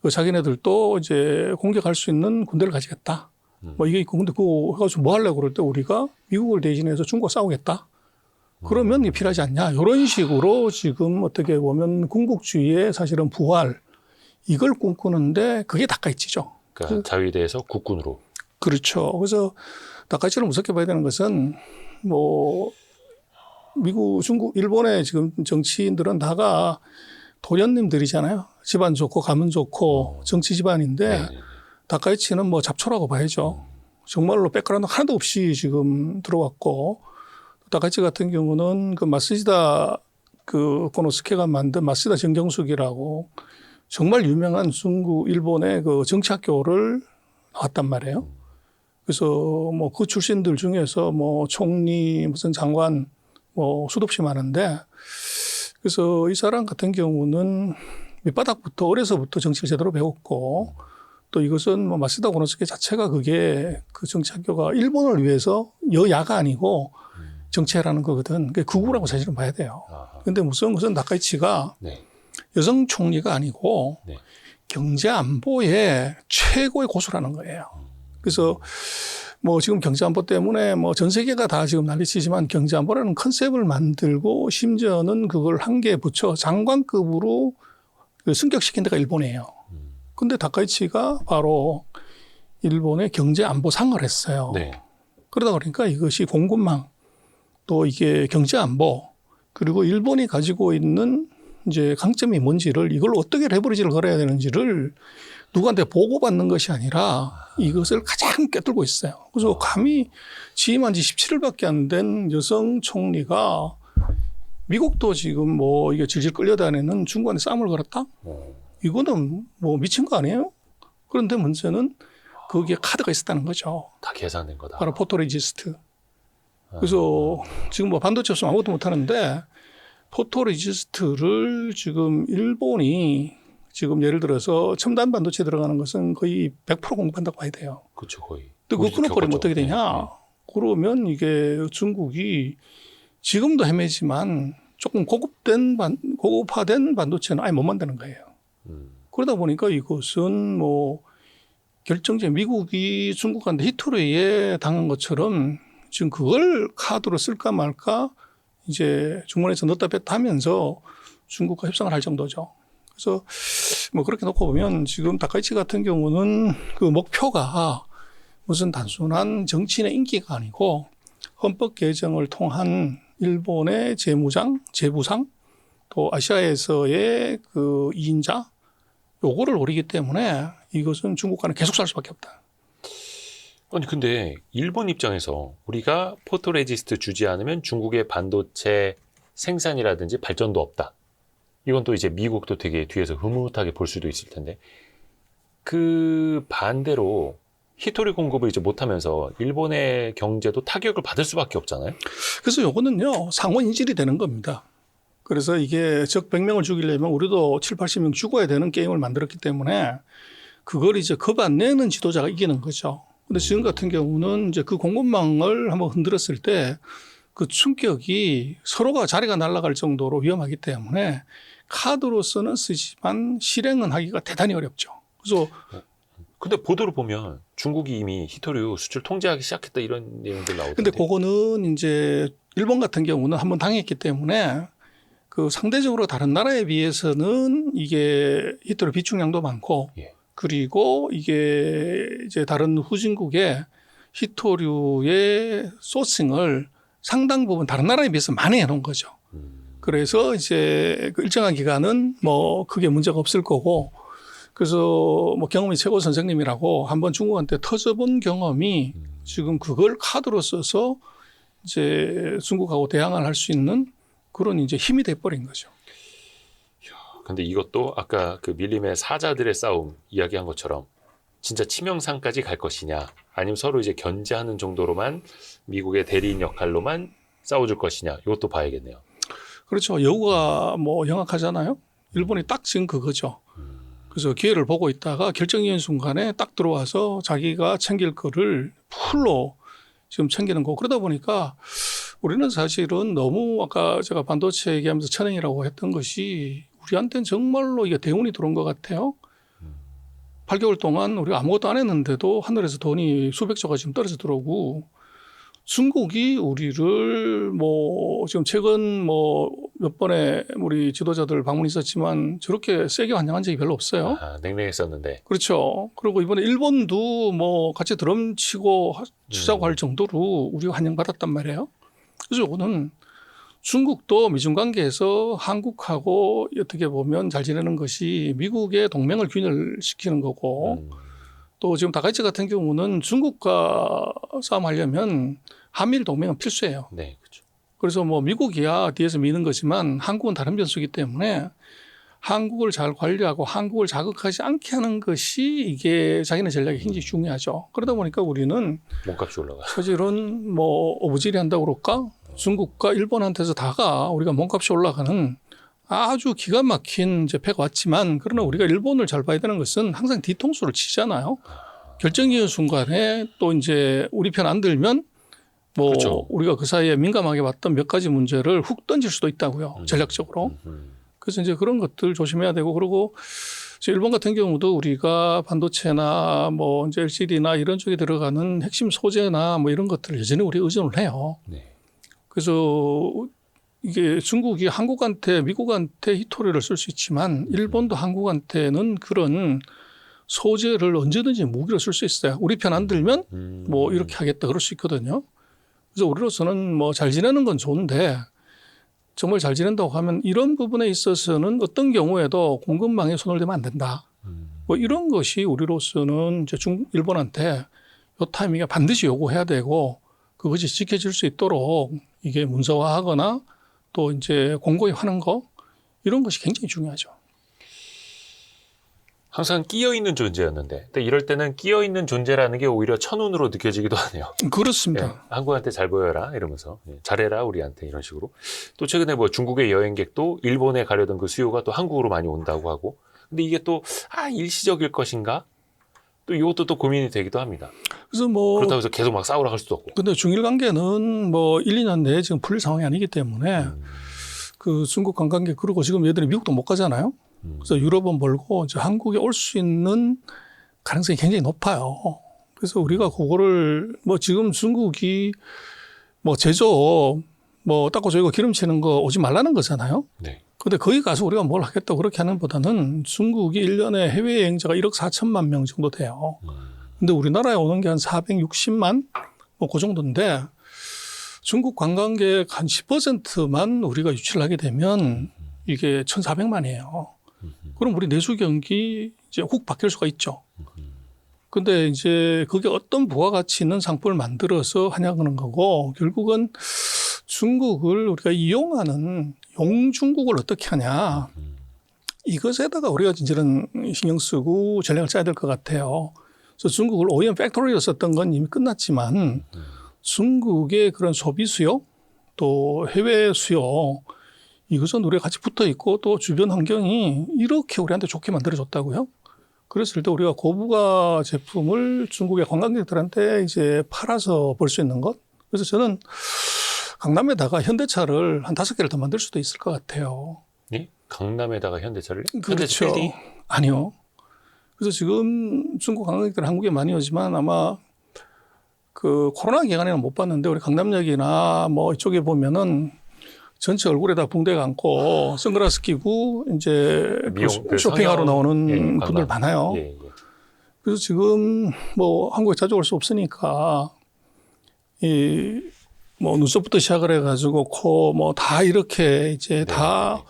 그 자기네들도 이제 공격할 수 있는 군대를 가지겠다. 뭐 이게 있고 근데 그거 해가지고 뭐 하려고 그럴 때 우리가 미국을 대신해서 중국과 싸우겠다. 그러면 이게 필요하지 않냐. 이런 식으로 지금 어떻게 보면 군국주의의 사실은 부활 이걸 꿈꾸는데 그게 다카이치죠. 그러니까 자위대에서 국군으로. 그렇죠. 그래서 다카이치를 무섭게 봐야 되는 것은 뭐 미국, 중국, 일본의 지금 정치인들은 다가 도련님들이잖아요. 집안 좋고 가문 좋고 정치 집안인데 다카이치는 뭐 잡초라고 봐야죠. 정말로 백그라운드 하나도 없이 지금 들어왔고 다카이치 같은 경우는 그 마쓰다 그 고노스케가 만든 마쓰다 정경숙이라고 정말 유명한 중국, 일본의 그 정치학교를 나왔단 말이에요. 그래서 뭐 그 출신들 중에서 뭐 총리, 무슨 장관 뭐 수도 없이 많은데 그래서 이 사람 같은 경우는 밑바닥부터 어려서부터 정치를 제대로 배웠고 또 이것은 뭐 마쓰다 고노스케 자체가 그게 그 정치학교가 일본을 위해서 여야가 아니고 정치해라는 거거든. 그게 극우라고 사실은 봐야 돼요. 그런데 무슨 다카이치가 네. 여성 총리가 아니고 네. 경제 안보의 최고의 고수라는 거예요. 그래서 뭐 지금 경제 안보 때문에 뭐 전 세계가 다 지금 난리치지만 경제 안보라는 컨셉을 만들고 심지어는 그걸 한계에 붙여 장관급으로 승격시킨 데가 일본이에요. 근데 다카이치가 바로 일본의 경제 안보상을 했어요. 네. 그러다 보니까 이것이 공급망 또 이게 경제 안보 그리고 일본이 가지고 있는 이제 강점이 뭔지를 이걸 어떻게 레버리지를 걸어야 되는지를 누구한테 보고받는 것이 아니라 이것을 가장 꿰뚫고 있어요. 그래서 감히 취임한 지 17일밖에 안 된 여성 총리가 미국도 지금 뭐 이게 질질 끌려다니는 중국한테 싸움을 걸었다? 이거는 뭐 미친 거 아니에요? 그런데 문제는 거기에 카드가 있었다는 거죠. 다 계산된 거다. 바로 포토레지스트. 그래서 지금 뭐 반도체 없으면 아무것도 못 하는데 포토레지스트를 지금 일본이 지금 예를 들어서 첨단 반도체 들어가는 것은 거의 100% 공급한다고 봐야 돼요. 그렇죠, 거의. 근데 그거 끊어버리면 어떻게 되냐? 그러면 이게 중국이 지금도 헤매지만 조금 고급화된 반도체는 아예 못 만드는 거예요. 그러다 보니까 이것은 뭐 결정적인 미국이 중국한테 히토리에 당한 것처럼 지금 그걸 카드로 쓸까 말까 이제 중간에서 넣었다 뺐다 하면서 중국과 협상을 할 정도죠. 그래서 뭐 그렇게 놓고 보면 지금 다카이치 같은 경우는 그 목표가 무슨 단순한 정치인의 인기가 아니고 헌법 개정을 통한 일본의 재무상 또 아시아에서의 그 2인자 요거를 노리기 때문에 이것은 중국과는 계속 살 수밖에 없다. 아니 근데 일본 입장에서 우리가 포토레지스트 주지 않으면 중국의 반도체 생산이라든지 발전도 없다. 이건 또 이제 미국도 되게 뒤에서 흐뭇하게 볼 수도 있을 텐데 그 반대로 히토리 공급을 이제 못하면서 일본의 경제도 타격을 받을 수밖에 없잖아요. 그래서 요거는요 상호 인질이 되는 겁니다. 그래서 이게 적 100명을 죽이려면 우리도 7, 80명 죽어야 되는 게임을 만들었기 때문에 그걸 이제 겁 안 내는 지도자가 이기는 거죠. 근데 지금 같은 경우는 이제 그 공급망을 한번 흔들었을 때 그 충격이 서로가 자리가 날아갈 정도로 위험하기 때문에 카드로서는 쓰지만 실행은 하기가 대단히 어렵죠. 그래서 근데 보도를 보면 중국이 이미 히토류 수출 통제하기 시작했다 이런 내용들 나오던데. 근데 그거는 이제 일본 같은 경우는 한번 당했기 때문에 그 상대적으로 다른 나라에 비해서는 이게 히토류 비축량도 많고 예. 그리고 이게 이제 다른 후진국의 히토류의 소싱을 상당 부분 다른 나라에 비해서 많이 해놓은 거죠. 그래서 이제 그 일정한 기간은 뭐 크게 문제가 없을 거고 그래서 뭐 경험이 최고 선생님이라고 한번 중국한테 터져본 경험이 지금 그걸 카드로 써서 이제 중국하고 대항을 할 수 있는 그런 이제 힘이 돼버린 거죠. 근데 이것도 아까 그 밀림의 사자들의 싸움 이야기한 것처럼 진짜 치명상까지 갈 것이냐 아니면 서로 이제 견제하는 정도로만 미국의 대리인 역할로만 싸워줄 것이냐 이것도 봐야겠네요. 그렇죠. 여우가 뭐 영악하잖아요. 일본이 딱 지금 그거죠. 그래서 기회를 보고 있다가 결정적인 순간에 딱 들어와서 자기가 챙길 거를 풀로 지금 챙기는 거. 그러다 보니까 우리는 사실은 너무 아까 제가 반도체 얘기하면서 천행이라고 했던 것이 우리한테는 정말로 이게 대운이 들어온 것 같아요. 8개월 동안 우리가 아무것도 안 했는데도 하늘에서 돈이 수백조가 지금 떨어져 들어오고 중국이 우리를 뭐 지금 최근 뭐 몇 번의 우리 지도자들 방문이 있었지만 저렇게 세게 환영한 적이 별로 없어요. 아, 냉랭했었는데. 그렇죠. 그리고 이번에 일본도 뭐 같이 드럼 치고 치자고 할 정도로 우리가 환영받았단 말이에요. 그래서 이거는 중국도 미중 관계에서 한국하고 어떻게 보면 잘 지내는 것이 미국의 동맹을 균열시키는 거고 또 지금 다카이치 같은 경우는 중국과 싸움하려면 한미일 동맹은 필수예요. 네, 그렇죠. 그래서 뭐 미국이야 뒤에서 미는 거지만 한국은 다른 변수이기 때문에 한국을 잘 관리하고 한국을 자극하지 않게 하는 것이 이게 자기네 전략이 굉장히 중요하죠. 그러다 보니까 우리는 몸값이 올라가. 사실은 뭐 오부지리 한다고 그럴까? 중국과 일본한테서 다가 우리가 몸값이 올라가는 아주 기가 막힌 이제 패가 왔지만 그러나 우리가 일본을 잘 봐야 되는 것은 항상 뒤통수를 치잖아요. 결정적인 순간에 또 이제 우리 편 안 들면 뭐 그렇죠. 우리가 그 사이에 민감하게 봤던 몇 가지 문제를 훅 던질 수도 있다고요. 전략적으로. 그래서 이제 그런 것들 조심해야 되고 그리고 일본 같은 경우도 우리가 반도체나 뭐 이제 LCD나 이런 쪽에 들어가는 핵심 소재나 뭐 이런 것들을 여전히 우리 의존을 해요. 네. 그래서 이게 중국이 한국한테 미국한테 히토리를 쓸 수 있지만 일본도 한국한테는 그런 소재를 언제든지 무기로 쓸 수 있어요. 우리 편 안 들면 뭐 이렇게 하겠다 그럴 수 있거든요. 그래서 우리로서는 뭐 잘 지내는 건 좋은데 정말 잘 지낸다고 하면 이런 부분에 있어서는 어떤 경우에도 공급망에 손을 대면 안 된다. 뭐 이런 것이 우리로서는 이제 일본한테 이 타이밍에 반드시 요구해야 되고 그것이 지켜질 수 있도록 이게 문서화하거나 또 이제 공고히 하는 거 이런 것이 굉장히 중요하죠. 항상 끼어있는 존재였는데 근데 이럴 때는 끼어있는 존재라는 게 오히려 천운으로 느껴지기도 하네요. 그렇습니다. 예, 한국한테 잘 보여라 이러면서 예, 잘해라 우리한테 이런 식으로. 또 최근에 뭐 중국의 여행객도 일본에 가려던 그 수요가 또 한국으로 많이 온다고 하고 근데 이게 또 일시적일 것인가? 또 이것도 또 고민이 되기도 합니다. 그래서 뭐 그렇다고 해서 계속 막 싸우라 할 수도 없고. 근데 중일 관계는 뭐 1, 2년 내에 지금 풀릴 상황이 아니기 때문에 그 중국 관광객 그리고 지금 얘들이 미국도 못 가잖아요. 그래서 유럽은 멀고 이제 한국에 올 수 있는 가능성이 굉장히 높아요. 그래서 우리가 그거를 뭐 지금 중국이 뭐 제조 뭐 닦고 조이고 기름치는 거 오지 말라는 거잖아요. 네. 근데 거기 가서 우리가 뭘 하겠다고 그렇게 하는 보다는 중국이 1년에 해외여행자가 1억 4천만 명 정도 돼요. 근데 우리나라에 오는 게 한 460만 뭐 그 정도인데 중국 관광객 한 10%만 우리가 유치를 하게 되면 이게 1,400만이에요. 그럼 우리 내수 경기 이제 훅 바뀔 수가 있죠. 근데 이제 그게 어떤 부가가치 있는 상품을 만들어서 하냐는 거고 결국은 중국을 우리가 이용하는 용중국을 어떻게 하냐. 이것에다가 우리가 진짜는 신경 쓰고 전략을 짜야 될 것 같아요. 그래서 중국을 OEM 팩토리로 썼던 건 이미 끝났지만 중국의 그런 소비 수요 또 해외 수요 이것은 우리가 같이 붙어 있고 또 주변 환경이 이렇게 우리한테 좋게 만들어줬다고요. 그랬을 때 우리가 고부가 제품을 중국의 관광객들한테 이제 팔아서 벌 수 있는 것. 그래서 저는 강남에다가 현대차를 한 5개를 더 만들 수도 있을 것 같아요. 예? 강남에다가 현대차를? 그렇죠. 현대 3D? 아니요. 그래서 지금 중국 관광객들 한국에 많이 오지만 아마 그 코로나 기간에는 못 봤는데 우리 강남역이나 뭐 이쪽에 보면은 전체 얼굴에다 붕대 감고 선글라스 끼고 이제 그 쇼핑하러 나오는 예, 분들 많아요. 예, 예. 그래서 지금 뭐 한국에 자주 올 수 없으니까 이 뭐 눈썹부터 시작을 해가지고 코 뭐 다 이렇게 이제 다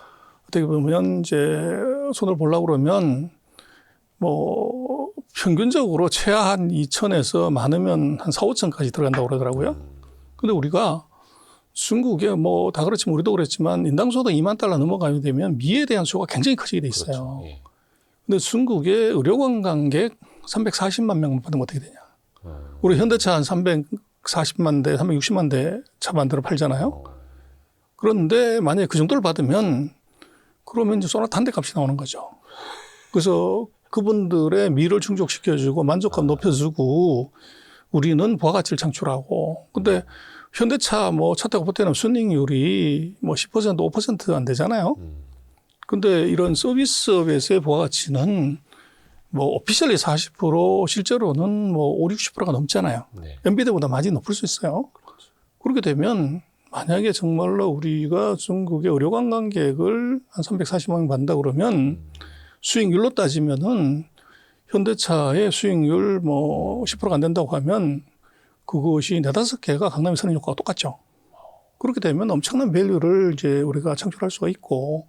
어떻게 보면 이제 손을 보려고 그러면 뭐 평균적으로 최하 한 2천에서 많으면 한 4, 5천까지 들어간다고 그러더라고요. 근데 우리가 중국에 뭐 다 그렇지만 우리도 그랬지만 인당소득 2만 달러 넘어가게 되면 미에 대한 수요가 굉장히 커지게 돼 있어요. 그렇죠. 예. 근데 중국의 의료관광객 340만 명만 받으면 어떻게 되냐. 우리 현대차 한 340만 대, 360만 대 차 만들어 팔잖아요. 그런데 만약에 그 정도를 받으면 그러면 이제 소나타 한 대 값이 나오는 거죠. 그래서 그분들의 미를 충족시켜주고 만족감 높여주고 우리는 부가가치를 창출하고. 근데 현대차 뭐 차 타고 볼 때는 순이익률이 뭐 10% 5% 안 되잖아요. 근데 이런 서비스업에서의 부가가치는 뭐 오피셜리 40% 실제로는 뭐 5, 60%가 넘잖아요. 네. 엔비디아보다 많이 높을 수 있어요. 그렇게 되면 만약에 정말로 우리가 중국의 의료관광객을 한 340만 명 받는다 그러면 수익률로 따지면은 현대차의 수익률 뭐 10%가 안 된다고 하면 그것이 4-5개가 강남에 서는 효과가 똑같죠. 그렇게 되면 엄청난 밸류를 이제 우리가 창출할 수가 있고.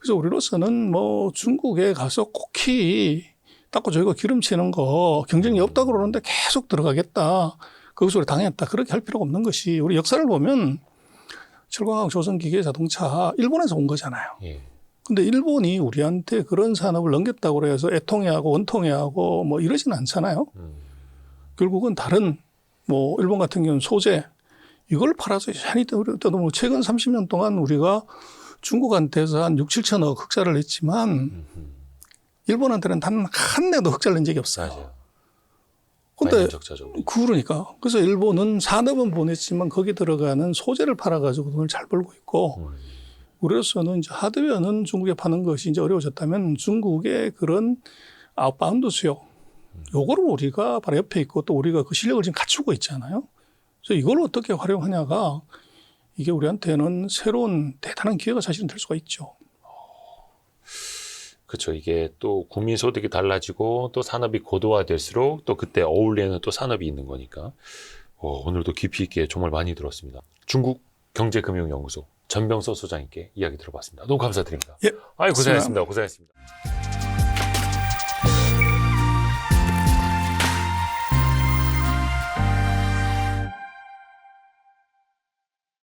그래서 우리로서는 뭐 중국에 가서 꼭히 닦고 저희가 기름치는 거 경쟁이 없다고 그러는데 계속 들어가겠다. 거기서 우리 당했다. 그렇게 할 필요가 없는 것이 우리 역사를 보면 철강학, 조선기계, 자동차 일본에서 온 거잖아요. 예. 근데 일본이 우리한테 그런 산업을 넘겼다고 해서 애통해하고 원통해하고 뭐 이러지는 않잖아요. 결국은 다른 뭐 일본 같은 경우는 소재 이걸 팔아서 많이 뭐 최근 30년 동안 우리가 중국한테서 한 6, 7천억 흑자를 냈지만 일본한테는 단 한 내도 흑자를 낸 적이 없어요. 맞아요. 근데 적자죠. 그러니까 그래서 일본은 산업은 보냈지만 거기 들어가는 소재를 팔아가지고 돈을 잘 벌고 있고 우리로서는 이제 하드웨어는 중국에 파는 것이 이제 어려워졌다면 중국의 그런 아웃바운드 수요 요거를 우리가 바로 옆에 있고 또 우리가 그 실력을 지금 갖추고 있잖아요. 그래서 이걸 어떻게 활용하냐가 이게 우리한테는 새로운 대단한 기회가 사실은 될 수가 있죠. 그렇죠. 이게 또 국민 소득이 달라지고 또 산업이 고도화될수록 또 그때 어울리는 또 산업이 있는 거니까 오늘도 깊이 있게 정말 많이 들었습니다. 중국 경제금융연구소 전병서 소장님께 이야기 들어봤습니다. 너무 감사드립니다. 예, 고생하셨습니다. 고생하셨습니다.